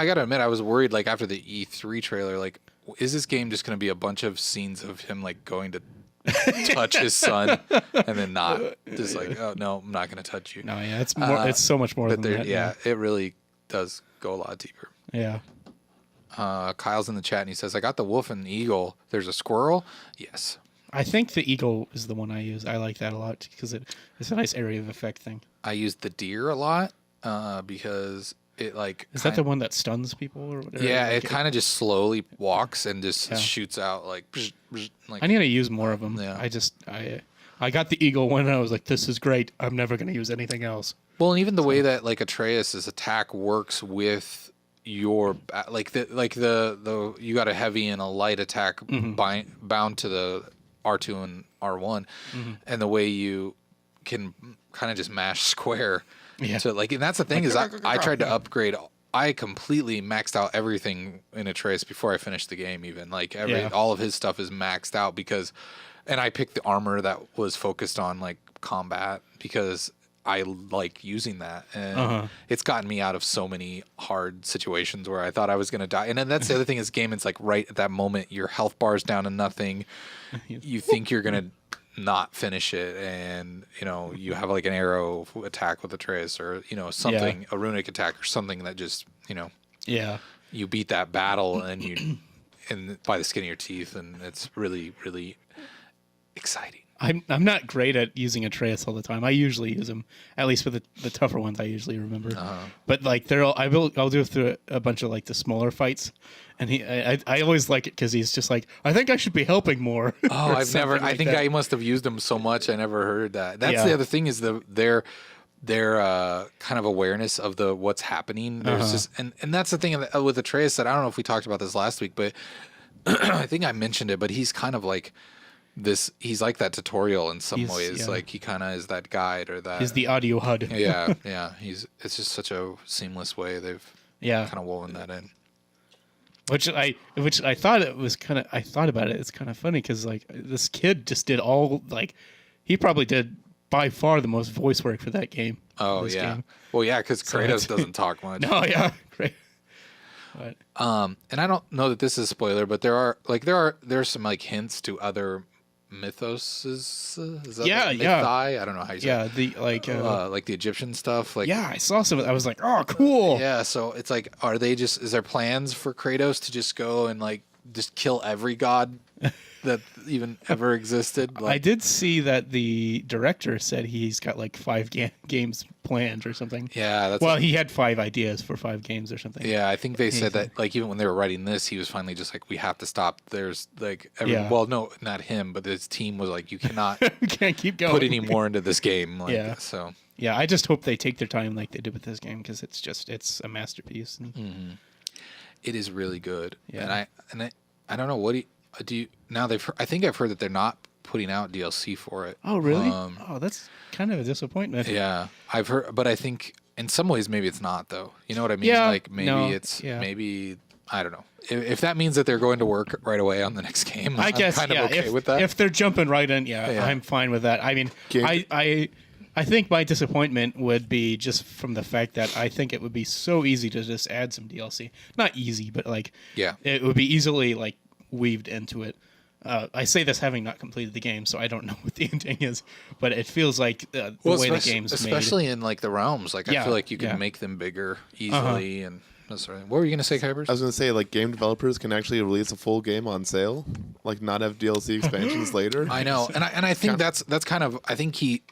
Speaker 2: gotta admit I was worried like after the E3 trailer, like is this game just gonna be a bunch of scenes of him like going to touch his son and then not just like, oh no, I'm not gonna touch you.
Speaker 3: No, yeah, it's more. It's so much more than that.
Speaker 2: Yeah, it really does go a lot deeper.
Speaker 3: Yeah.
Speaker 2: Kyle's in the chat and he says, "I got the wolf and the eagle. There's a squirrel." Yes.
Speaker 3: I think the eagle is the one I use. I like that a lot because it's a nice area of effect thing.
Speaker 2: I use the deer a lot because it like...
Speaker 3: Is that the one that stuns people or whatever?
Speaker 2: Yeah, it kind of just slowly walks and just shoots out like...
Speaker 3: I need to use more of them.
Speaker 2: Yeah.
Speaker 3: I got the eagle one and I was like, this is great. I'm never going to use anything else.
Speaker 2: Well, and even the way that like Atreus' attack works with your... Like the you got a heavy and a light attack bound to the R2 and R1 and the way you can kind of just mash square so like, and that's the thing is I tried to upgrade. I completely maxed out everything in Atreus before I finished the game. Even like all of his stuff is maxed out because, and I picked the armor that was focused on like combat because I like using that, and it's gotten me out of so many hard situations where I thought I was going to die. And then that's the other thing is game. It's like right at that moment, your health bar's down to nothing. You think you're going to not finish it, and you have like an arrow attack with Atreus, or something, a runic attack or something that just you beat that battle and by the skin of your teeth, and it's really, really exciting.
Speaker 3: I'm not great at using Atreus all the time. I usually use him, at least with the tougher ones. I usually remember, but like I'll do through a bunch of like the smaller fights, and I always like it because he's just like, I think I should be helping more.
Speaker 2: Oh, I think I must have used him so much I never heard that. That's the other thing is their kind of awareness of what's happening. There's just and that's the thing with Atreus that I don't know if we talked about this last week, but I think I mentioned it. But he's kind of like. He's like that tutorial in some ways. Like he kind of is that guide or that.
Speaker 3: He's the audio HUD.
Speaker 2: Yeah. It's just such a seamless way they've kind of woven that in.
Speaker 3: Which I thought it was kind of. I thought about it. It's kind of funny because like this kid just did all like he probably did by far the most voice work for that game.
Speaker 2: Oh yeah. Game. Well, yeah, because Kratos doesn't talk much.
Speaker 3: No, yeah, great.
Speaker 2: But. And I don't know that this is a spoiler, but there's some like hints to other mythoses. Is that mythi? I don't know how you say it.
Speaker 3: The like
Speaker 2: the Egyptian stuff. Like
Speaker 3: I saw some. I was like, oh, cool.
Speaker 2: Yeah, so it's like, is there plans for Kratos to just go and like just kill every god that even ever existed? Like,
Speaker 3: I did see that the director said he's got like 5 games planned or something.
Speaker 2: Yeah,
Speaker 3: he had 5 ideas for 5 games or something.
Speaker 2: Yeah, I think they said that like even when they were writing this, he was finally just like, we have to stop. There's like well, no, not him, but his team was like, you cannot
Speaker 3: we can't keep going.
Speaker 2: Put any more into this game. Like, so
Speaker 3: yeah, I just hope they take their time like they did with this game because it's a masterpiece. And...
Speaker 2: It is really good.
Speaker 3: Yeah,
Speaker 2: and I don't know what do you now I think I've heard that they're not putting out DLC for it.
Speaker 3: Oh really? That's kind of a disappointment.
Speaker 2: Yeah, I've heard, but I think in some ways maybe it's not though. You know what I mean?
Speaker 3: Yeah,
Speaker 2: like maybe I don't know. If that means that they're going to work right away on the next game,
Speaker 3: I guess
Speaker 2: I'm kind of okay with that.
Speaker 3: If they're jumping right in, I'm fine with that. I mean, I think my disappointment would be just from the fact that I think it would be so easy to just add some DLC. Not easy, but like it would be easily like weaved into it. I say this having not completed the game, so I don't know what the ending is, but it feels like the way the game's
Speaker 2: especially in like the realms. Like I feel like you can make them bigger easily and that sort of thing. What were you gonna say, Kuipers?
Speaker 4: I was gonna say like game developers can actually release a full game on sale, like not have DLC expansions later.
Speaker 2: I know, and I think that's kind of I think he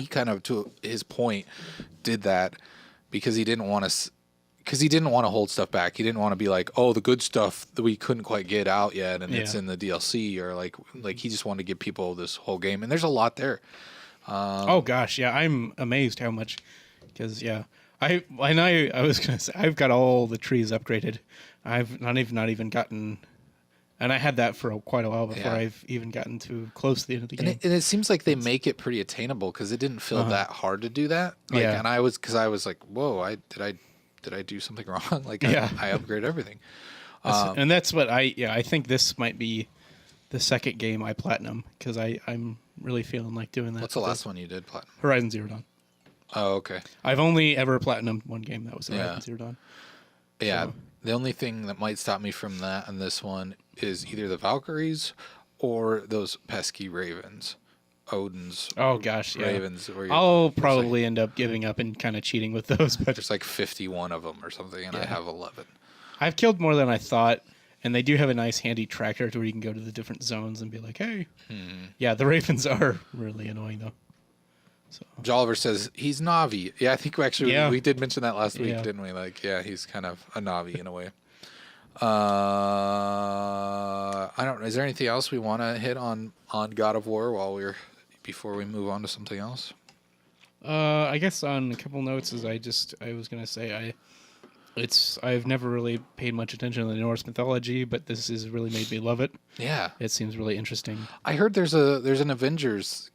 Speaker 2: kind of to his point did that because he didn't want to. Because he didn't want to hold stuff back. He didn't want to be like, oh, the good stuff that we couldn't quite get out yet, and it's in the DLC, or like he just wanted to give people this whole game, and there's a lot there.
Speaker 3: Oh gosh, yeah, I'm amazed how much. Because I was gonna say I've got all the trees upgraded. I've not even gotten, and I had that for quite a while before I've even gotten too close to the end of the game.
Speaker 2: And it seems like they make it pretty attainable because it didn't feel that hard to do that. Like, and I was like, whoa, did I do something wrong? Like I upgrade everything.
Speaker 3: And that's what I think this might be the second game I platinum because I'm really feeling like doing that.
Speaker 2: What's the last one you did platinum?
Speaker 3: Horizon Zero Dawn.
Speaker 2: Oh, okay.
Speaker 3: I've only ever platinumed one game. That was Horizon Zero Dawn.
Speaker 2: Yeah.
Speaker 3: So.
Speaker 2: The only thing that might stop me from that and this one is either the Valkyries or those pesky ravens. Odin's ravens.
Speaker 3: I'll probably end up giving up and kind of cheating with those. But
Speaker 2: there's like 51 of them or something, and I have 11.
Speaker 3: I've killed more than I thought, and they do have a nice handy tracker to where you can go to the different zones and be like, hey. Yeah, the ravens are really annoying, though. So.
Speaker 2: Jolliver says he's Navi. Yeah, I think we did mention that last week, didn't we? Like, he's kind of a Navi in a way. I don't know. Is there anything else we want to hit on God of War before we move on to something else?
Speaker 3: I guess on a couple notes is I was gonna say I've never really paid much attention to the Norse mythology, but this has really made me love it.
Speaker 2: Yeah,
Speaker 3: it seems really interesting.
Speaker 2: I heard there's an Avengers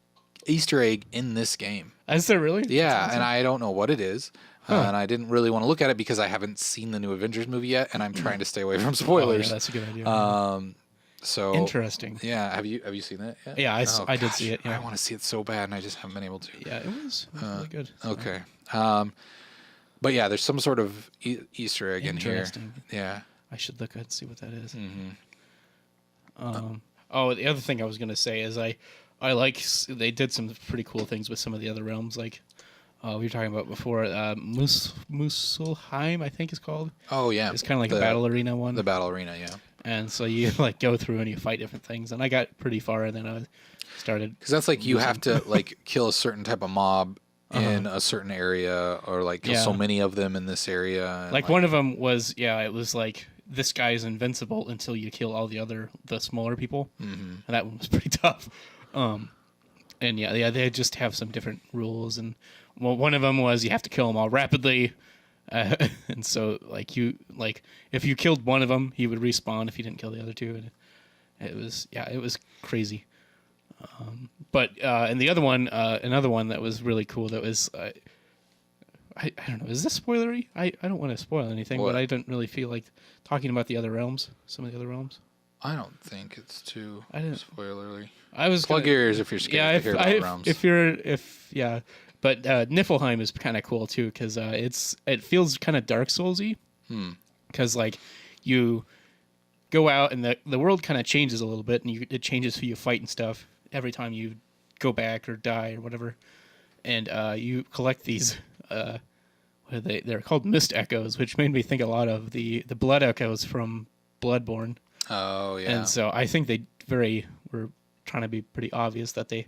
Speaker 2: Easter egg in this game.
Speaker 3: Is there really?
Speaker 2: Yeah, and I don't know what it is. And I didn't really want to look at it because I haven't seen the new Avengers movie yet, and I'm trying to stay away from spoilers.
Speaker 3: Oh, yeah, that's a good idea.
Speaker 2: So
Speaker 3: interesting.
Speaker 2: Yeah, have you seen it yet?
Speaker 3: Yeah, I did see it. Yeah.
Speaker 2: I want to see it so bad, and I just haven't been able to.
Speaker 3: Yeah, it was really good. So.
Speaker 2: Okay. But yeah, there's some sort of Easter egg in here. Yeah.
Speaker 3: I should look and see what that is.
Speaker 2: Mm-hmm.
Speaker 3: The other thing I was gonna say is I like they did some pretty cool things with some of the other realms, like we were talking about before. Muspelheim, I think is called.
Speaker 2: Oh yeah,
Speaker 3: it's kind of like a battle arena one.
Speaker 2: The battle arena, yeah.
Speaker 3: And so you like go through and you fight different things, and I got pretty far, and then I started.
Speaker 2: Because that's like you have to like kill a certain type of mob in a certain area, or like kill so many of them in this area.
Speaker 3: Like one of them was it was like this guy is invincible until you kill all the smaller people, and that one was pretty tough. And they just have some different rules, and one of them was you have to kill them all rapidly. And so, if you killed one of them, he would respawn if you didn't kill the other two. And it was crazy. And the other one, another one that was really cool. That was, I don't know. Is this spoilery? I don't want to spoil anything, but I don't really feel like talking about the other realms. Some of the other realms.
Speaker 2: I don't think it's too spoilery.
Speaker 3: I was
Speaker 2: plug your ears if you're scared to hear about realms.
Speaker 3: But Niflheim is kind of cool too because it feels kind of Dark Soulsy. Because like you go out and the world kind of changes a little bit, and it changes who you fight and stuff every time you go back or die or whatever, and you collect these. They're called mist echoes, which made me think a lot of the blood echoes from Bloodborne.
Speaker 2: Oh yeah.
Speaker 3: And so I think they were trying to be pretty obvious that they.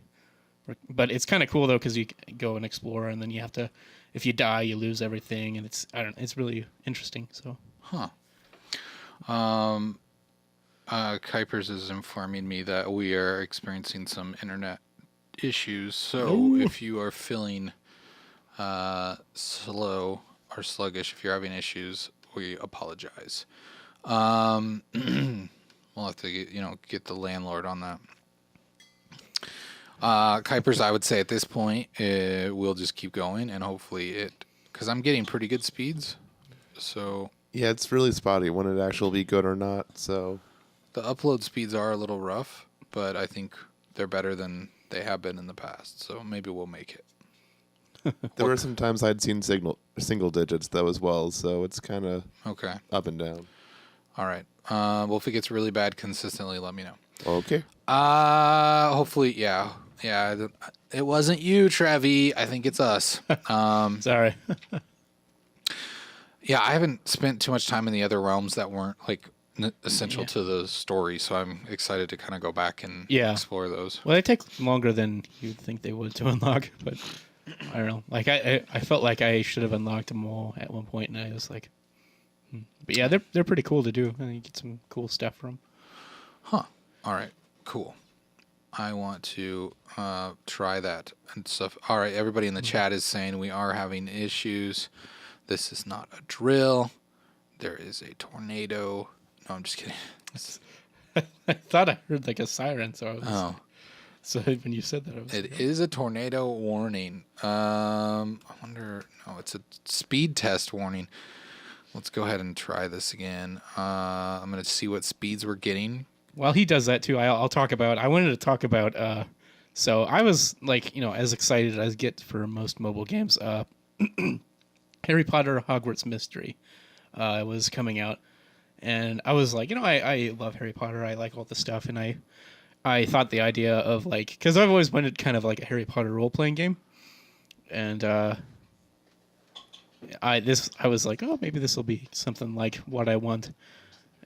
Speaker 3: But it's kind of cool though because you go and explore, and then you have to, if you die, you lose everything, and it's really interesting. So.
Speaker 2: Kuipers is informing me that we are experiencing some internet issues. So if you are feeling slow or sluggish, if you're having issues, we apologize. We'll have to get the landlord on that. Kuipers, I would say at this point, we'll just keep going, and hopefully because I'm getting pretty good speeds. So
Speaker 4: yeah, it's really spotty when it actually be good or not. So
Speaker 2: the upload speeds are a little rough, but I think they're better than they have been in the past. So maybe we'll make it.
Speaker 4: There were some times I'd seen single digits though as well, so it's kind of
Speaker 2: okay
Speaker 4: up and down.
Speaker 2: All right. Well, if it gets really bad consistently, let me know.
Speaker 4: Okay.
Speaker 2: Hopefully, yeah. It wasn't you, Trevi. I think it's us.
Speaker 3: Sorry.
Speaker 2: Yeah, I haven't spent too much time in the other realms that weren't like essential to the story, so I'm excited to kind of go back and explore those.
Speaker 3: Well, they take longer than you'd think they would to unlock, but I don't know. Like I felt like I should have unlocked them all at one point, and I was like, But yeah, they're pretty cool to do, and you get some cool stuff from them.
Speaker 2: Huh. All right. Cool. I want to try that and stuff. All right. Everybody in the chat is saying we are having issues. This is not a drill. There is a tornado. No, I'm just kidding.
Speaker 3: I thought I heard like a siren, so I was. So when you said that, I was.
Speaker 2: It is a tornado warning. I wonder. No, it's a speed test warning. Let's go ahead and try this again. I'm going to see what speeds we're getting.
Speaker 3: While he does that too, I wanted to talk about. So I was like, as excited as I get for most mobile games. Harry Potter Hogwarts Mystery was coming out, and I was like, I love Harry Potter. I like all the stuff, and I thought the idea of like, because I've always wanted kind of like a Harry Potter role playing game, and I was like, oh, maybe this will be something like what I want,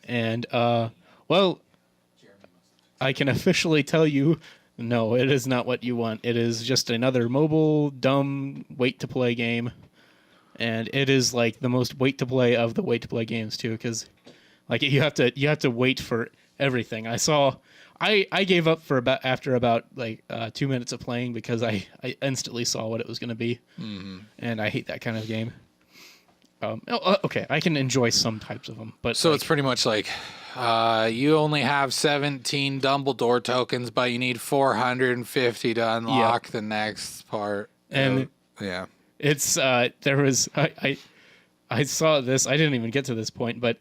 Speaker 3: and well, I can officially tell you, no, it is not what you want. It is just another mobile dumb wait to play game. And it is like the most wait to play of the wait to play games too, because like you have to wait for everything. I gave up after about 2 minutes of playing because I instantly saw what it was going to be, and I hate that kind of game. Okay, I can enjoy some types of them, but
Speaker 2: so it's pretty much like you only have 17 Dumbledore tokens, but you need 450 to unlock the next part.
Speaker 3: And
Speaker 2: yeah.
Speaker 3: It's there was I saw this. I didn't even get to this point, but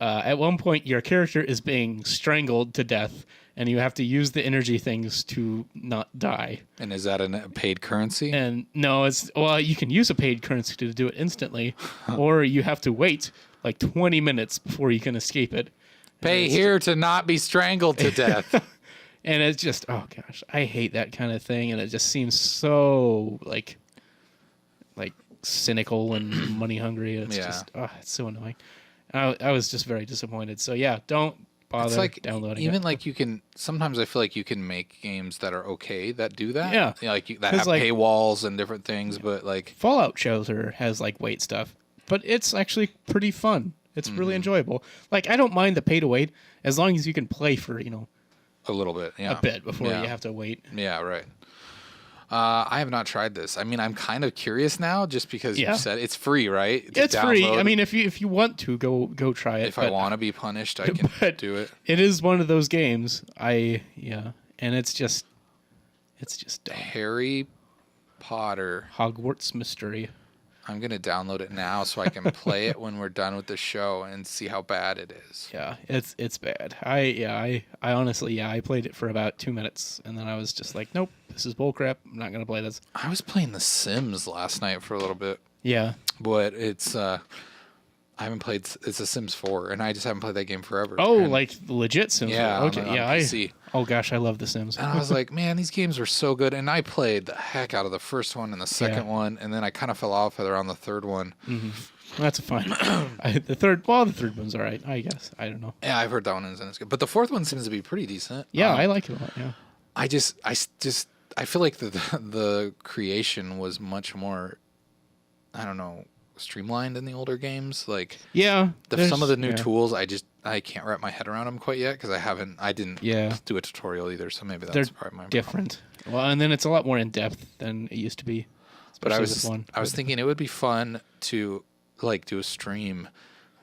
Speaker 3: at one point your character is being strangled to death, and you have to use the energy things to not die.
Speaker 2: And is that a paid currency?
Speaker 3: And no, you can use a paid currency to do it instantly, or you have to wait like 20 minutes before you can escape it.
Speaker 2: Pay here to not be strangled to death.
Speaker 3: And it's just, oh gosh, I hate that kind of thing, and it just seems so like cynical and money hungry. It's just, it's so annoying. I was just very disappointed. So yeah, don't bother downloading
Speaker 2: even
Speaker 3: it.
Speaker 2: like you can sometimes I feel like you can make games that are okay that do that.
Speaker 3: Yeah.
Speaker 2: That have paywalls and different things, but like
Speaker 3: Fallout Shelter has like wait stuff, but it's actually pretty fun. It's really enjoyable. Like I don't mind the pay to wait as long as you can play for,
Speaker 2: a little bit,
Speaker 3: a bit before you have to wait.
Speaker 2: Yeah, right. I have not tried this. I mean, I'm kind of curious now, just because you said it's free, right?
Speaker 3: It's free. I mean, if you want to go try it.
Speaker 2: If I want to be punished, I can do it.
Speaker 3: It is one of those games. And it's just dumb.
Speaker 2: Harry Potter
Speaker 3: Hogwarts Mystery.
Speaker 2: I'm gonna download it now so I can play it when we're done with the show and see how bad it is.
Speaker 3: Yeah, it's bad. I honestly, I played it for about 2 minutes, and then I was just like, nope, this is bullcrap. I'm not gonna play this.
Speaker 2: I was playing The Sims last night for a little bit.
Speaker 3: Yeah,
Speaker 2: but it's I haven't played. It's a Sims 4, and I just haven't played that game forever.
Speaker 3: Oh,
Speaker 2: and,
Speaker 3: like legit Sims?
Speaker 2: Yeah.
Speaker 3: 4. Okay.
Speaker 2: On PC.
Speaker 3: Oh gosh, I love The Sims.
Speaker 2: And I was like, man, these games were so good. And I played the heck out of the first one and the second one, and then I kind of fell off around the third one.
Speaker 3: Mm-hmm. That's fine. The third one's all right, I guess. I don't know.
Speaker 2: Yeah, I've heard that one is good, but the fourth one seems to be pretty decent.
Speaker 3: Yeah, I like it a lot. Yeah.
Speaker 2: I feel like the creation was much more, I don't know, streamlined in the older games. Like some of the new tools, I can't wrap my head around them quite yet because I didn't do a tutorial either. So maybe that's probably my
Speaker 3: different. Well, and then it's a lot more in depth than it used to be.
Speaker 2: But I was thinking it would be fun to like do a stream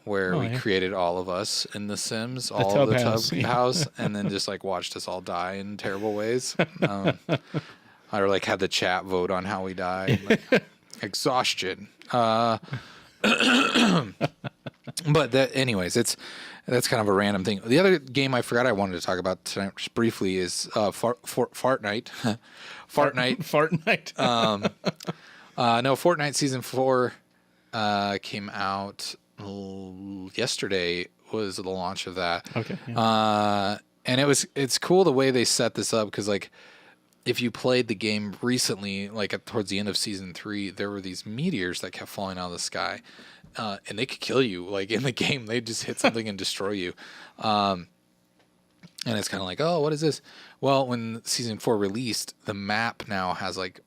Speaker 2: where we created all of us in The Sims, all of the tub house, and then just like watched us all die in terrible ways. Or like had the chat vote on how we died. Like, exhaustion. But anyways, that's kind of a random thing. The other game I forgot I wanted to talk about tonight just briefly is Fortnite.
Speaker 3: Fortnite.
Speaker 2: No, Fortnite Season 4 came out yesterday was the launch of that.
Speaker 3: Okay. Yeah.
Speaker 2: And it's cool the way they set this up because like if you played the game recently, like towards the end of season 3, there were these meteors that kept falling out of the sky, and they could kill you. Like in the game, they just hit something and destroy you. And it's kind of like, oh, what is this? Well, when season 4 released, the map now has like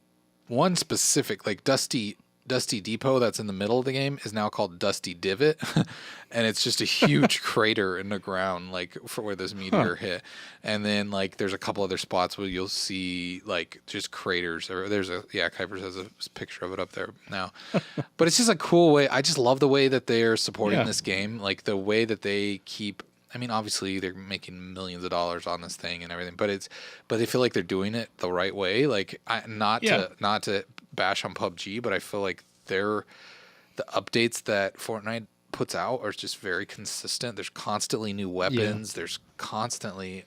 Speaker 2: one specific, like Dusty Depot that's in the middle of the game is now called Dusty Divot, and it's just a huge crater in the ground, like for where this meteor hit. And then like there's a couple other spots where you'll see like just craters. Or there's Kuipers has a picture of it up there now. But it's just a cool way. I just love the way that they're supporting this game, like the way that they keep. I mean, obviously they're making millions of dollars on this thing and everything, but they feel like they're doing it the right way. Like not to bash on PUBG, but I feel like the updates that Fortnite puts out are just very consistent. There's constantly new weapons. There's constantly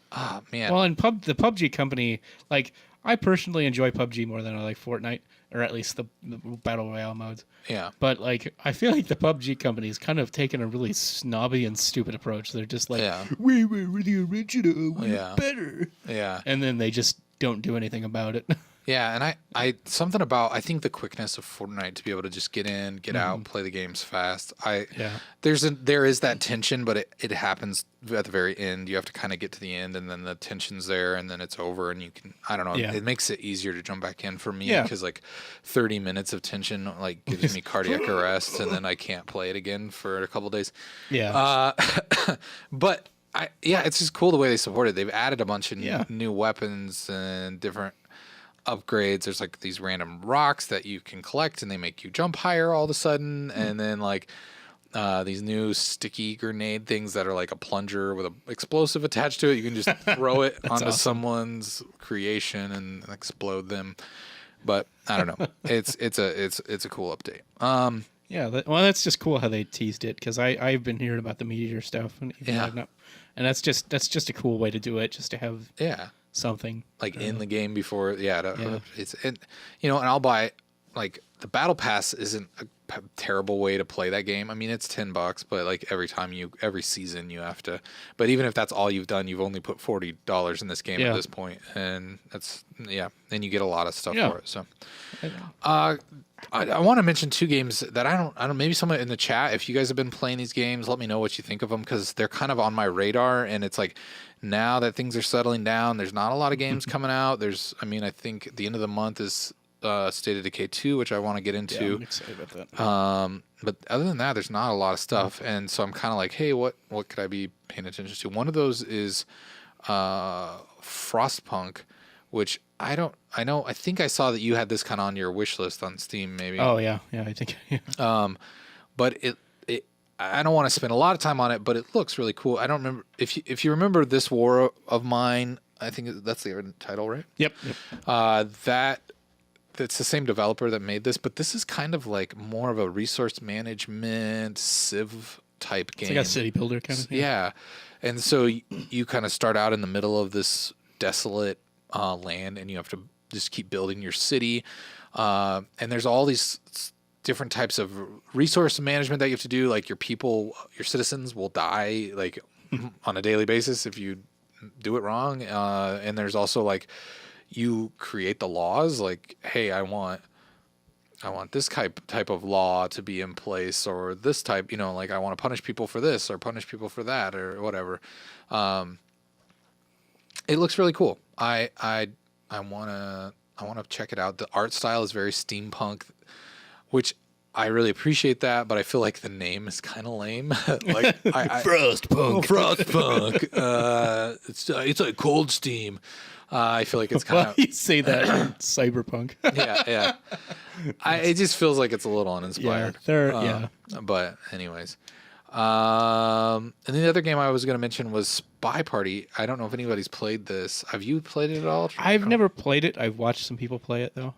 Speaker 2: man.
Speaker 3: Well, and the PUBG company, like I personally enjoy PUBG more than I like Fortnite, or at least the battle royale modes.
Speaker 2: Yeah.
Speaker 3: But like I feel like the PUBG company is kind of taking a really snobby and stupid approach. They're just like, we were the original, we're better.
Speaker 2: Yeah.
Speaker 3: And then they just don't do anything about it.
Speaker 2: Yeah, and I something about I think the quickness of Fortnite to be able to just get in, get out, play the games fast. There is that tension, but it happens at the very end. You have to kind of get to the end, and then the tension's there, and then it's over, and you can I don't know. Yeah. It makes it easier to jump back in for me because like 30 minutes of tension like gives me cardiac arrest, and then I can't play it again for a couple of days.
Speaker 3: Yeah,
Speaker 2: but it's just cool the way they support it. They've added a bunch of new weapons and different upgrades. There's like these random rocks that you can collect and they make you jump higher all of a sudden, and then like these new sticky grenade things that are like a plunger with an explosive attached to it. You can just throw it onto someone's creation and explode them. But I don't know. It's a cool update.
Speaker 3: That's just cool how they teased it, because I've been hearing about the meteor stuff, and that's just a cool way to do it, just to have something
Speaker 2: like in the game before it's and I'll buy like the battle pass isn't a terrible way to play that game. I mean, it's $10, but like every season you have to, but even if that's all you've done, you've only put $40 in this game at this point, and that's and you get a lot of stuff for it. So I want to mention 2 games that I don't maybe someone in the chat, if you guys have been playing these games, let me know what you think of them, because they're kind of on my radar, and it's like now that things are settling down, there's not a lot of games coming out. I think the end of the month is State of Decay 2, which I want to get into.
Speaker 3: Yeah, I'm excited about that.
Speaker 2: But other than that, there's not a lot of stuff, and so I'm kind of like, hey, what could I be paying attention to? One of those is Frostpunk, which I think I saw that you had this kind of on your wish list on Steam, maybe.
Speaker 3: Oh yeah, I think. Yeah.
Speaker 2: But I don't want to spend a lot of time on it, but it looks really cool. I don't remember if you remember This War of Mine. I think that's the title, right?
Speaker 3: Yep.
Speaker 2: That's the same developer that made this, but this is kind of like more of a resource management Civ type game.
Speaker 3: It's like a city builder kind of thing.
Speaker 2: Yeah, and so you kind of start out in the middle of this desolate land, and you have to just keep building your city. And there's all these different types of resource management that you have to do. Like your citizens will die like on a daily basis if you do it wrong. And there's also like you create the laws. Like, hey, I want this type of law to be in place, or this type. Like I want to punish people for this or punish people for that or whatever. It looks really cool. I wanna check it out. The art style is very steampunk, which I really appreciate that, but I feel like the name is kind of lame. Like Frostpunk. It's like Cold Steam. I feel like it's kind of.
Speaker 3: You say that in Cyberpunk.
Speaker 2: Yeah. It just feels like it's a little uninspired. But anyways. And the other game I was going to mention was Spy Party. I don't know if anybody's played this. Have you played it at all?
Speaker 3: I've never played it. I've watched some people play it, though.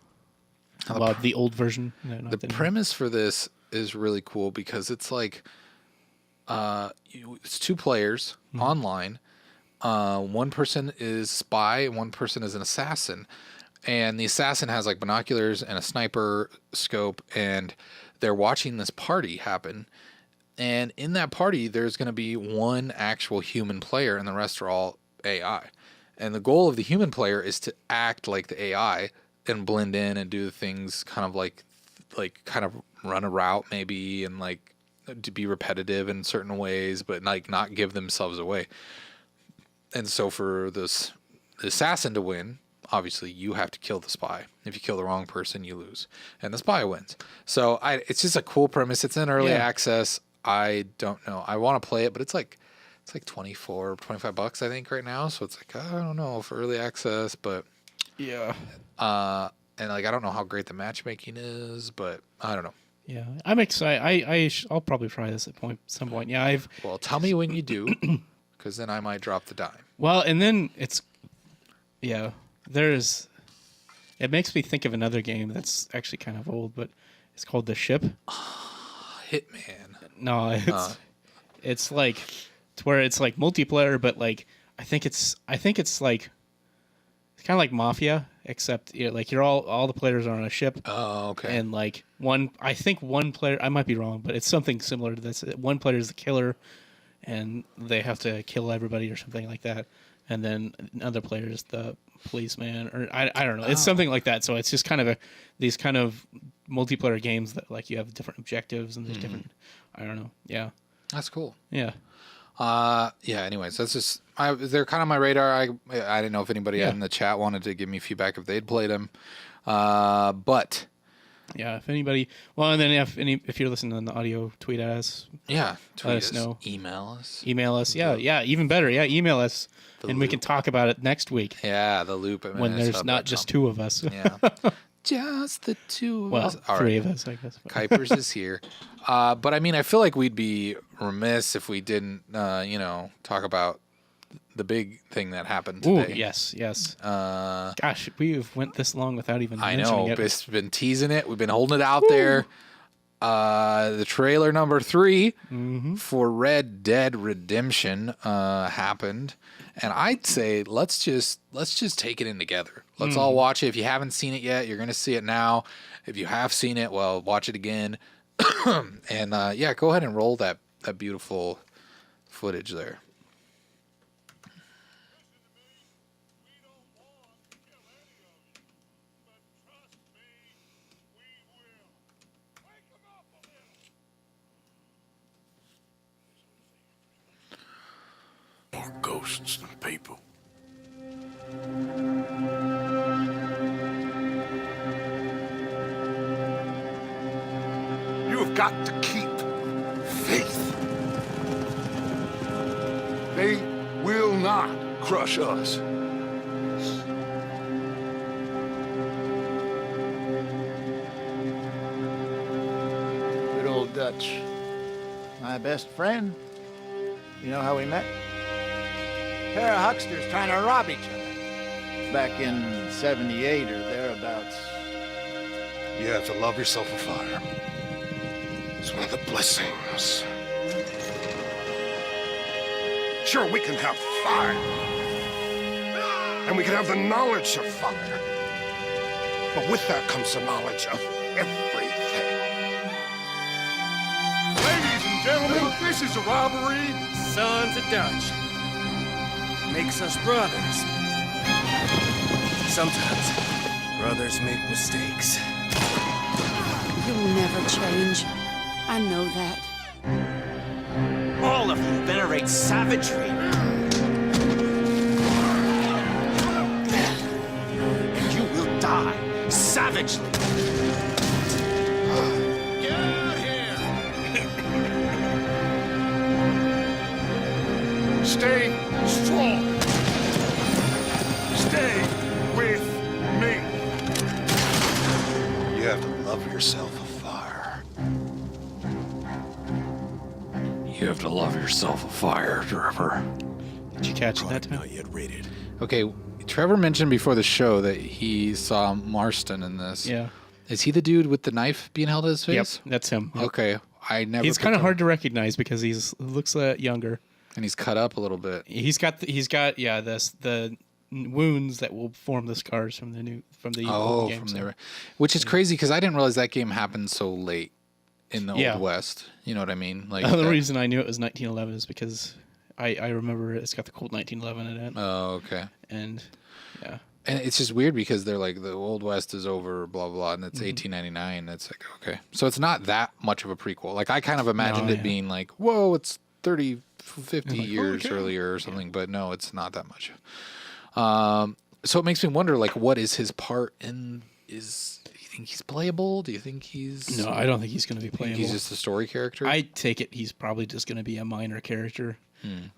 Speaker 3: The old version.
Speaker 2: The premise for this is really cool because it's like it's 2 players online. One person is spy and one person is an assassin. And the assassin has like binoculars and a sniper scope, and they're watching this party happen. And in that party, there's going to be one actual human player, and the rest are all AI. And the goal of the human player is to act like the AI and blend in and do things kind of like kind of run a route maybe, and like to be repetitive in certain ways, but like not give themselves away. And so for the assassin to win, obviously you have to kill the spy. If you kill the wrong person, you lose, and the spy wins. So it's just a cool premise. It's in early access. I don't know. I want to play it, but it's like $25 I think right now. So it's like, I don't know for early access, but
Speaker 3: Yeah.
Speaker 2: and like I don't know how great the matchmaking is, but I don't know.
Speaker 3: Yeah, I'm excited. I'll probably try this at some point. Yeah,
Speaker 2: Well, tell me when you do, because then I might drop the dime.
Speaker 3: Well, and then it makes me think of another game that's actually kind of old, but it's called The Ship.
Speaker 2: Hitman.
Speaker 3: No, it's like where it's like multiplayer, but like I think it's like it's kind of like Mafia, except like you're all the players are on a ship.
Speaker 2: Oh, okay.
Speaker 3: And like one player, I might be wrong, but it's something similar to this. One player is the killer, and they have to kill everybody or something like that. And then another player is the policeman, or I don't know. It's something like that. So it's just kind of these kind of multiplayer games that like you have different objectives and there's different. I don't know. Yeah.
Speaker 2: That's cool.
Speaker 3: Yeah.
Speaker 2: Anyways, that's just they're kind of my radar. I didn't know if anybody in the chat wanted to give me feedback if they'd played them. But
Speaker 3: yeah, if anybody, well, and then if you're listening on the audio, tweet at us.
Speaker 2: Yeah,
Speaker 3: let us know.
Speaker 2: Email us.
Speaker 3: Yeah, even better. Yeah, email us, and we can talk about it next week.
Speaker 2: Yeah, the loop at
Speaker 3: when there's not just two of us.
Speaker 2: Yeah, just the two of us.
Speaker 3: Well, three of us, I guess.
Speaker 2: Kuipers is here. But I mean, I feel like we'd be remiss if we didn't, talk about the big thing that happened today.
Speaker 3: Ooh, yes. Gosh, we've went this long without even mentioning it.
Speaker 2: It's been teasing it. We've been holding it out there. The trailer number 3 for Red Dead Redemption happened, and I'd say let's just take it in together. Let's all watch it. If you haven't seen it yet, you're gonna see it now. If you have seen it, well, watch it again. And go ahead and roll that beautiful footage there.
Speaker 6: More ghosts than people. You have got to keep faith. They will not crush us.
Speaker 7: Good old Dutch. My best friend. You know how we met? Pair of hucksters trying to rob each other. Back in 78 or thereabouts.
Speaker 6: You have to love yourself a fire. It's one of the blessings. Sure, we can have fire. And we can have the knowledge of fire. But with that comes the knowledge of everything. Ladies and gentlemen, this is a robbery.
Speaker 8: Sons of Dutch. Makes us brothers. Sometimes brothers make mistakes.
Speaker 9: You'll never change. I know that.
Speaker 8: All of you venerate savagery. And you will die savagely.
Speaker 6: Get out here! Stay strong. Stay with me. You have to love yourself a fire. You have to love yourself a fire, Trevor.
Speaker 3: Did you catch that time?
Speaker 6: Not yet rated.
Speaker 2: Okay, Trevor mentioned before the show that he saw Marston in this.
Speaker 3: Yeah.
Speaker 2: Is he the dude with the knife being held at his face?
Speaker 3: Yep, that's him. Yep.
Speaker 2: Okay, I never.
Speaker 3: He's kind of hard to recognize because he looks younger,
Speaker 2: and he's cut up a little bit.
Speaker 3: He's got the wounds that will form the scars from the old game.
Speaker 2: Which is crazy because I didn't realize that game happened so late in the
Speaker 3: Yeah.
Speaker 2: Old West. You know what I mean? Like
Speaker 3: The reason I knew it was 1911 is because I remember it's got the cold 1911 in it.
Speaker 2: Oh, okay.
Speaker 3: And yeah.
Speaker 2: And it's just weird because they're like the Old West is over, blah blah, and it's
Speaker 3: Mm-hmm.
Speaker 2: 1899. It's like okay, so it's not that much of a prequel. Like I kind of imagined
Speaker 3: No,
Speaker 2: it
Speaker 3: yeah.
Speaker 2: being like, whoa, it's 30, 50
Speaker 3: like,
Speaker 2: years
Speaker 3: okay.
Speaker 2: earlier or something, but no, it's not that much. So it makes me wonder, like, what is his part in? Do you think he's playable? Do you think he's?
Speaker 3: No, I don't think he's going to be playable.
Speaker 2: He's just a story character.
Speaker 3: I take it he's probably just going to be a minor character.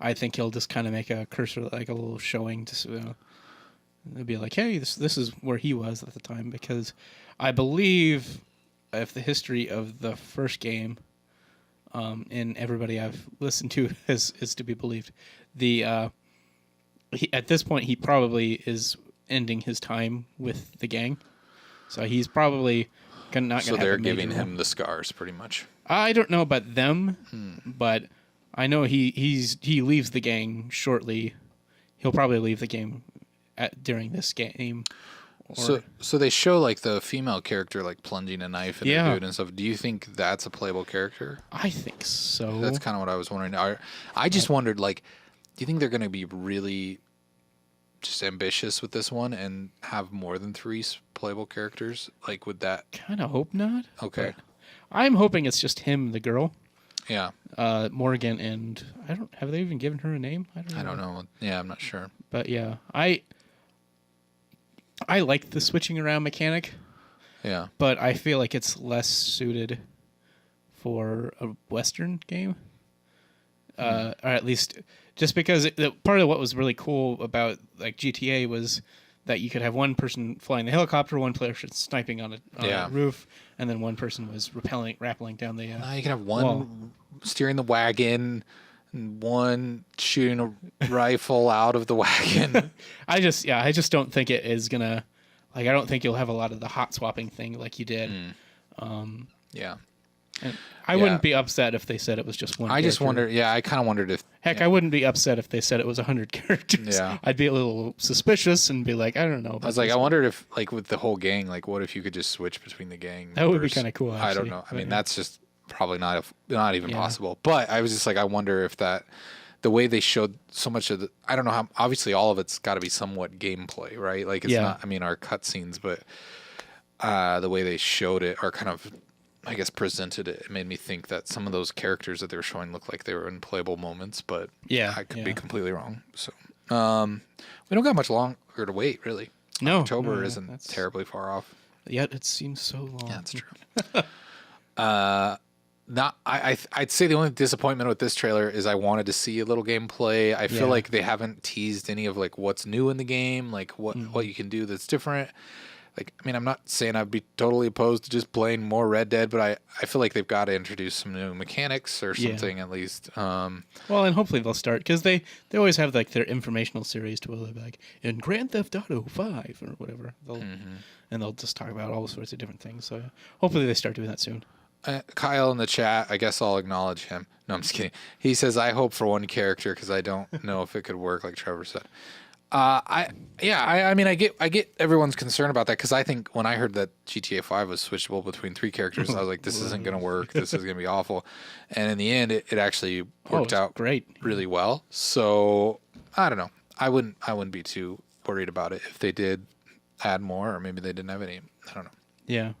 Speaker 3: I think he'll just kind of make a cursor, like a little showing to it'll be like, hey, this is where he was at the time, because I believe if the history of the first game, and everybody I've listened to is to be believed, at this point he probably is ending his time with the gang, so he's probably not going to.
Speaker 2: So
Speaker 3: have
Speaker 2: they're
Speaker 3: a major
Speaker 2: giving
Speaker 3: role.
Speaker 2: him the scars, pretty much.
Speaker 3: I don't know about them, but I know he leaves the gang shortly. He'll probably leave the game during this game.
Speaker 2: So they show like the female character like plunging a knife in
Speaker 3: Yeah.
Speaker 2: a dude and stuff. Do you think that's a playable character?
Speaker 3: I think so.
Speaker 2: That's kind of what I was wondering. I just wondered, like, do you think they're going to be really just ambitious with this one and have more than 3 playable characters? Like, would that?
Speaker 3: Kind of hope not.
Speaker 2: Okay.
Speaker 3: but I'm hoping it's just him, the girl,
Speaker 2: Yeah.
Speaker 3: Morgan, and have they even given her a name?
Speaker 2: I don't know. Yeah, I'm not sure.
Speaker 3: But yeah, I like the switching around mechanic,
Speaker 2: Yeah.
Speaker 3: but I feel like it's less suited for a Western game. Or at least just because part of what was really cool about like GTA was that you could have one person flying the helicopter, one person sniping on a roof, and then one person was rappelling down the.
Speaker 2: You can have one
Speaker 3: wall.
Speaker 2: steering the wagon, and one shooting a rifle out of the wagon.
Speaker 3: I just don't think it is gonna. Like, I don't think you'll have a lot of the hot swapping thing like you did.
Speaker 2: Yeah.
Speaker 3: And I wouldn't be upset if they said it was just one.
Speaker 2: I just
Speaker 3: character.
Speaker 2: wondered. Yeah, I kind of wondered if.
Speaker 3: Heck,
Speaker 2: yeah.
Speaker 3: I wouldn't be upset if they said it was 100 characters.
Speaker 2: Yeah.
Speaker 3: I'd be a little suspicious and be like, I don't know.
Speaker 2: I was like, I wondered if, like, with the whole gang, like, what if you could just switch between the gang?
Speaker 3: That would be
Speaker 2: members?
Speaker 3: kinda cool,
Speaker 2: I don't
Speaker 3: actually,
Speaker 2: know. I
Speaker 3: but
Speaker 2: mean,
Speaker 3: yeah.
Speaker 2: that's just probably not even
Speaker 3: Yeah.
Speaker 2: possible. But I was just like, I wonder if the way they showed so much of I don't know how. Obviously, all of it's got to be somewhat gameplay, right? Like, it's not. I mean, our cutscenes, but the way they showed it, or kind of, I guess, presented it, it made me think that some of those characters that they were showing looked like they were in playable moments, but I could be completely wrong. So we don't got much longer to wait, really.
Speaker 3: No,
Speaker 2: October
Speaker 3: no,
Speaker 2: isn't
Speaker 3: that's-
Speaker 2: terribly far off.
Speaker 3: Yet it seems so long.
Speaker 2: Yeah, that's true. I'd say the only disappointment with this trailer is I wanted to see a little gameplay. I feel
Speaker 3: Yeah.
Speaker 2: like they haven't teased any of like what's new in the game, like what you can do that's different. Like, I mean, I'm not saying I'd be totally opposed to just playing more Red Dead, but I feel like they've got to introduce some new mechanics or something at least.
Speaker 3: Well, and hopefully they'll start, because they always have like their informational series to where they're like in Grand Theft Auto 5 or whatever, and they'll just talk about all sorts of different things. So hopefully they start doing that soon.
Speaker 2: Kyle in the chat, I guess I'll acknowledge him. No, I'm just kidding. He says, I hope for one character because I don't know if it could work, like Trevor said. I mean, I get everyone's concern about that, because I think when I heard that GTA 5 was switchable between 3 characters, I was like, this isn't going to work. This is going to be awful. And in the end, it actually worked out
Speaker 3: great,
Speaker 2: really well. So I don't know. I wouldn't be too worried about it if they did add more, or maybe they didn't have any. I don't know.
Speaker 3: Yeah.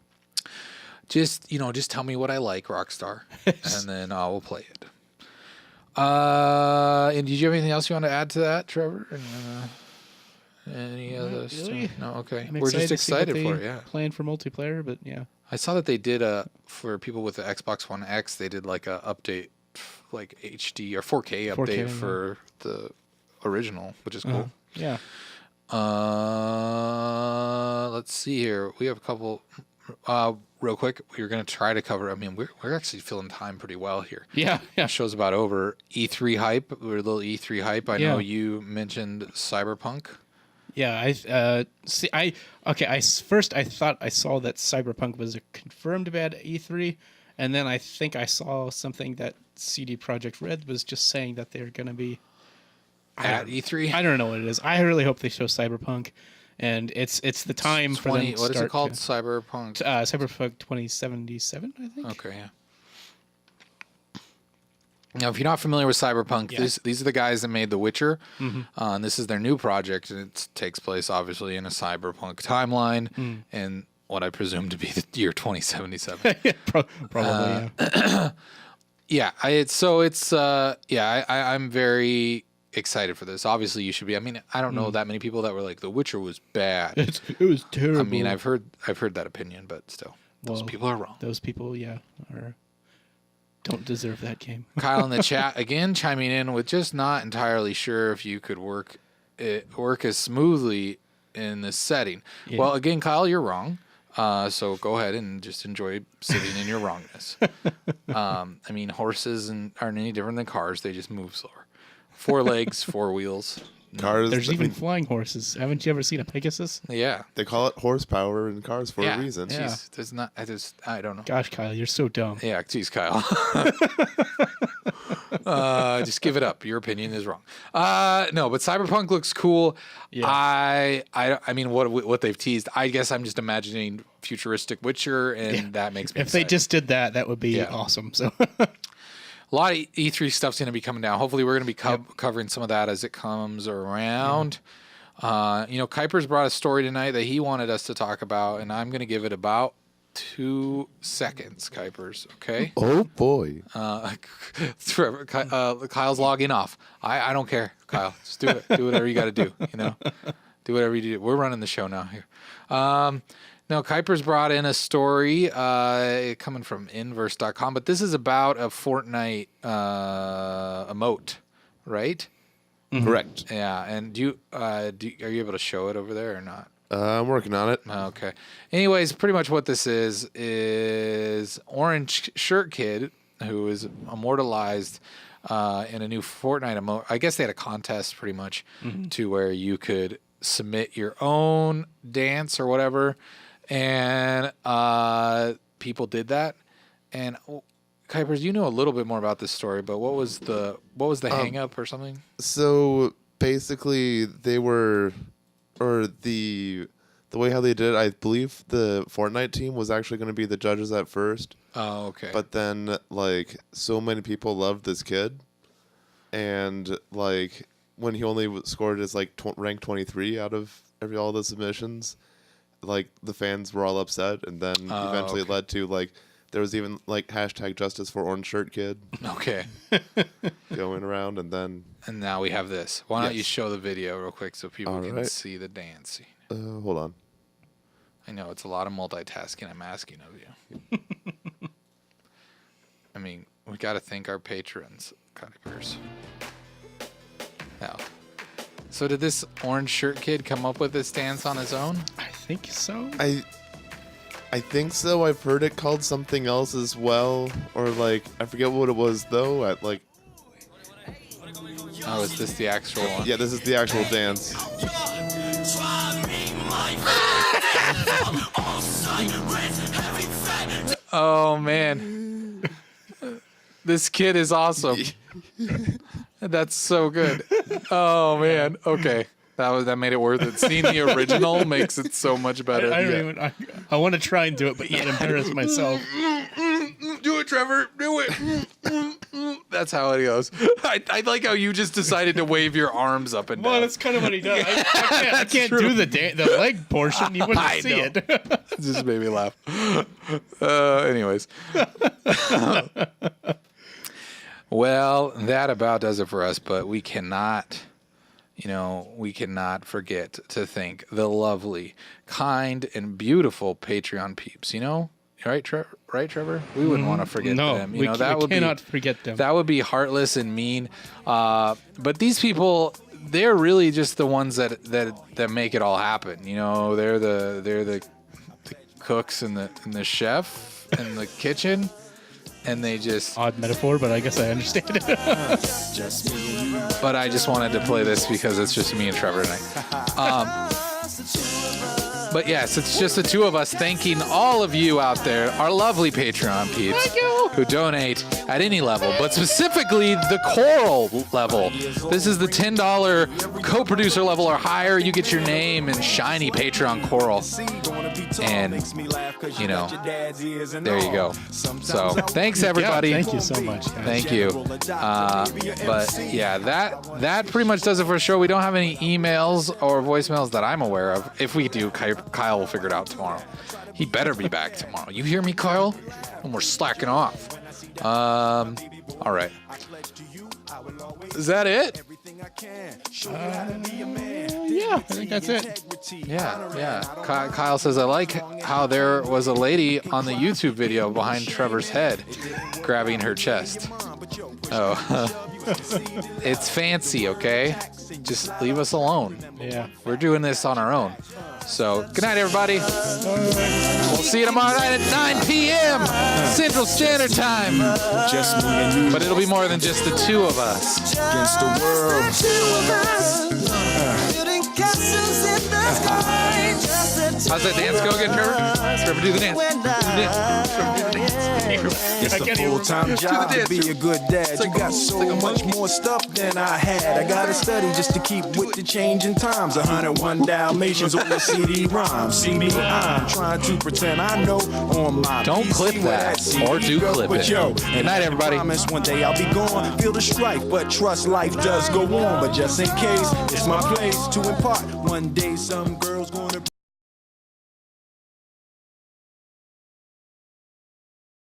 Speaker 2: Just tell me what I like, Rockstar, and then I will play it. And did you have anything else you want to add to that, Trevor? Any other stuff?
Speaker 3: really.
Speaker 2: No, okay.
Speaker 3: I'm
Speaker 2: We're just
Speaker 3: to see what
Speaker 2: excited for it.
Speaker 3: they
Speaker 2: Yeah.
Speaker 3: plan for multiplayer, but yeah.
Speaker 2: I saw that they did for people with the Xbox One X, they did like a update, like HD or 4K update
Speaker 3: 4K,
Speaker 2: for the original, which is cool.
Speaker 3: Yeah.
Speaker 2: Let's see here. We have a couple. Real quick, we're going to try to cover. I mean, we're actually filling time pretty well here.
Speaker 3: Yeah.
Speaker 2: The show's about over. E3 hype. We're a little E3 hype. I know you mentioned Cyberpunk.
Speaker 3: Yeah, I first I thought I saw that Cyberpunk was a confirmed bad E3, and then I think I saw something that CD Projekt Red was just saying that they're going to be
Speaker 2: at E3.
Speaker 3: I don't know what it is. I really hope they show Cyberpunk, and it's the time for them to
Speaker 2: What is it
Speaker 3: start
Speaker 2: called?
Speaker 3: to-
Speaker 2: Cyberpunk.
Speaker 3: Cyberpunk 2077, I think.
Speaker 2: Okay, yeah. Now, if you're not familiar with Cyberpunk, these are the guys that made The Witcher, and this is their new project, and it takes place, obviously, in a cyberpunk timeline, and what I presume to be the year 2077.
Speaker 3: Probably, yeah.
Speaker 2: I'm very excited for this. Obviously, you should be. I mean, I don't know that many people that were like, The Witcher was bad.
Speaker 3: It was terrible.
Speaker 2: I mean, I've heard that opinion, but still, those people are wrong.
Speaker 3: Those people, don't deserve that game.
Speaker 2: Kyle in the chat again chiming in with just not entirely sure if you could work as smoothly in this setting. Yeah. Well, again, Kyle, you're wrong. So go ahead and just enjoy sitting in your wrongness. I mean, horses aren't any different than cars. They just move slower. 4 legs, 4 wheels.
Speaker 4: Cars.
Speaker 3: There's even flying horses. Haven't you ever seen a Pegasus?
Speaker 2: Yeah.
Speaker 4: They call it horsepower in cars for a reason.
Speaker 2: Yeah. There's not. I don't know.
Speaker 3: Gosh, Kyle, you're so dumb.
Speaker 2: Yeah, geez, Kyle. Just give it up. Your opinion is wrong. No, but Cyberpunk looks cool. Yeah. I mean, what they've teased. I guess I'm just imagining futuristic Witcher, and that makes me.
Speaker 3: If excited. They just did that, that would be awesome. So.
Speaker 2: A lot of E3 stuff's going to be coming down. Hopefully, we're going to be covering some of that as it comes around. Kuiper's brought a story tonight that he wanted us to talk about, and I'm going to give it about 2 seconds, Kuipers. Okay?
Speaker 4: Oh, boy.
Speaker 2: Trevor, Kyle's logging off. I don't care, Kyle. Just do it. Do whatever you got to do, Do whatever you do. We're running the show now here. No, Kuiper's brought in a story coming from inverse.com, but this is about a Fortnite emote, right?
Speaker 4: Mm-hmm. Correct.
Speaker 2: Yeah, and are you able to show it over there or not?
Speaker 4: I'm working on it.
Speaker 2: Okay. Anyways, pretty much what this is Orange Shirt Kid, who is immortalized in a new Fortnite emote. I guess they had a contest pretty much to where you could submit your own dance or whatever. And people did that. And Kuipers, you know a little bit more about this story, but what was the hang up or something?
Speaker 4: So basically the way how they did it, I believe the Fortnite team was actually going to be the judges at first.
Speaker 2: Oh, okay.
Speaker 4: But then so many people loved this kid, and when he only scored as rank 23 out of all the submissions, the fans were all upset, and then eventually it led to there was even hashtag justice for Orange Shirt Kid.
Speaker 2: Okay.
Speaker 4: Going around, and
Speaker 2: now we have this. Why don't you show the video real quick so people can see the dancing?
Speaker 4: Hold on.
Speaker 2: I know it's a lot of multitasking I'm asking of you. I mean, we got to thank our patrons, Kuipers. Now, so did this Orange Shirt Kid come up with this dance on his own?
Speaker 3: I think so.
Speaker 4: I think so. I've heard it called something else as well, or I forget what it was though.
Speaker 2: Oh, is this the actual one?
Speaker 4: Yeah, this is the actual dance.
Speaker 2: Oh man, this kid is awesome. That's so good. Oh man. Okay. That made it worth it. Seeing the original makes it so much better.
Speaker 3: I want to try and do it, but not embarrass myself.
Speaker 2: Do it, Trevor. Do it. That's how it goes. I like how you just decided to wave your arms up and down.
Speaker 3: Well, that's kind of what he does. I can't do the leg portion. You wouldn't see it.
Speaker 2: It just made me laugh. Anyways. Well, that about does it for us, but we cannot forget to thank the lovely, kind, and beautiful Patreon peeps. Right, Trevor? We wouldn't want to forget them.
Speaker 3: We cannot forget them.
Speaker 2: That would be heartless and mean. But these people, they're really just the ones that make it all happen. They're the cooks and the chef in the kitchen. And they just...
Speaker 3: Odd metaphor, but I guess I understand it.
Speaker 2: But I just wanted to play this because it's just me and Trevor tonight. But yes, it's just the two of us thanking all of you out there, our lovely Patreon peeps, who donate at any level, but specifically the coral level. This is the $10 co-producer level or higher. You get your name in shiny Patreon coral. And, you know, there you go. So thanks, everybody.
Speaker 3: Yeah, thank you so much, guys.
Speaker 2: Thank you. But yeah, that pretty much does it for the show. We don't have any emails or voicemails that I'm aware of. If we do, Kyle will figure it out tomorrow. He better be back tomorrow. You hear me, Kyle? And we're slacking off. All right. Is that it?
Speaker 3: Yeah, I think that's it.
Speaker 2: Yeah. Kyle says, I like how there was a lady on the YouTube video behind Trevor's head grabbing her chest. Oh, it's fancy, okay? Just leave us alone.
Speaker 3: Yeah.
Speaker 2: We're doing this on our own. So, good night, everybody. We'll see you tomorrow night at 9 p.m. Central Standard Time.
Speaker 5: Just me and you
Speaker 2: But it'll be more than just the two of us.
Speaker 5: against the world.
Speaker 2: How's that dance go again, Trevor? Trevor, do the dance. Do the dance. Trevor, do the dance.
Speaker 5: It's a full-time job to be a good dad. You got so much more stuff than I had. I gotta study just to keep with the changing times. 101 Dalmatians on the CD-ROM. See me, I'm trying to pretend I know on my
Speaker 2: Don't
Speaker 5: PC
Speaker 2: clip
Speaker 5: where
Speaker 2: that,
Speaker 5: CD
Speaker 2: or do
Speaker 5: go.
Speaker 2: clip
Speaker 5: But
Speaker 2: it.
Speaker 5: yo,
Speaker 2: Good night, everybody.
Speaker 5: I promise one day I'll be gone. Feel the strife, but trust life does go on. But just in case, it's my place to impart. One day some girls gonna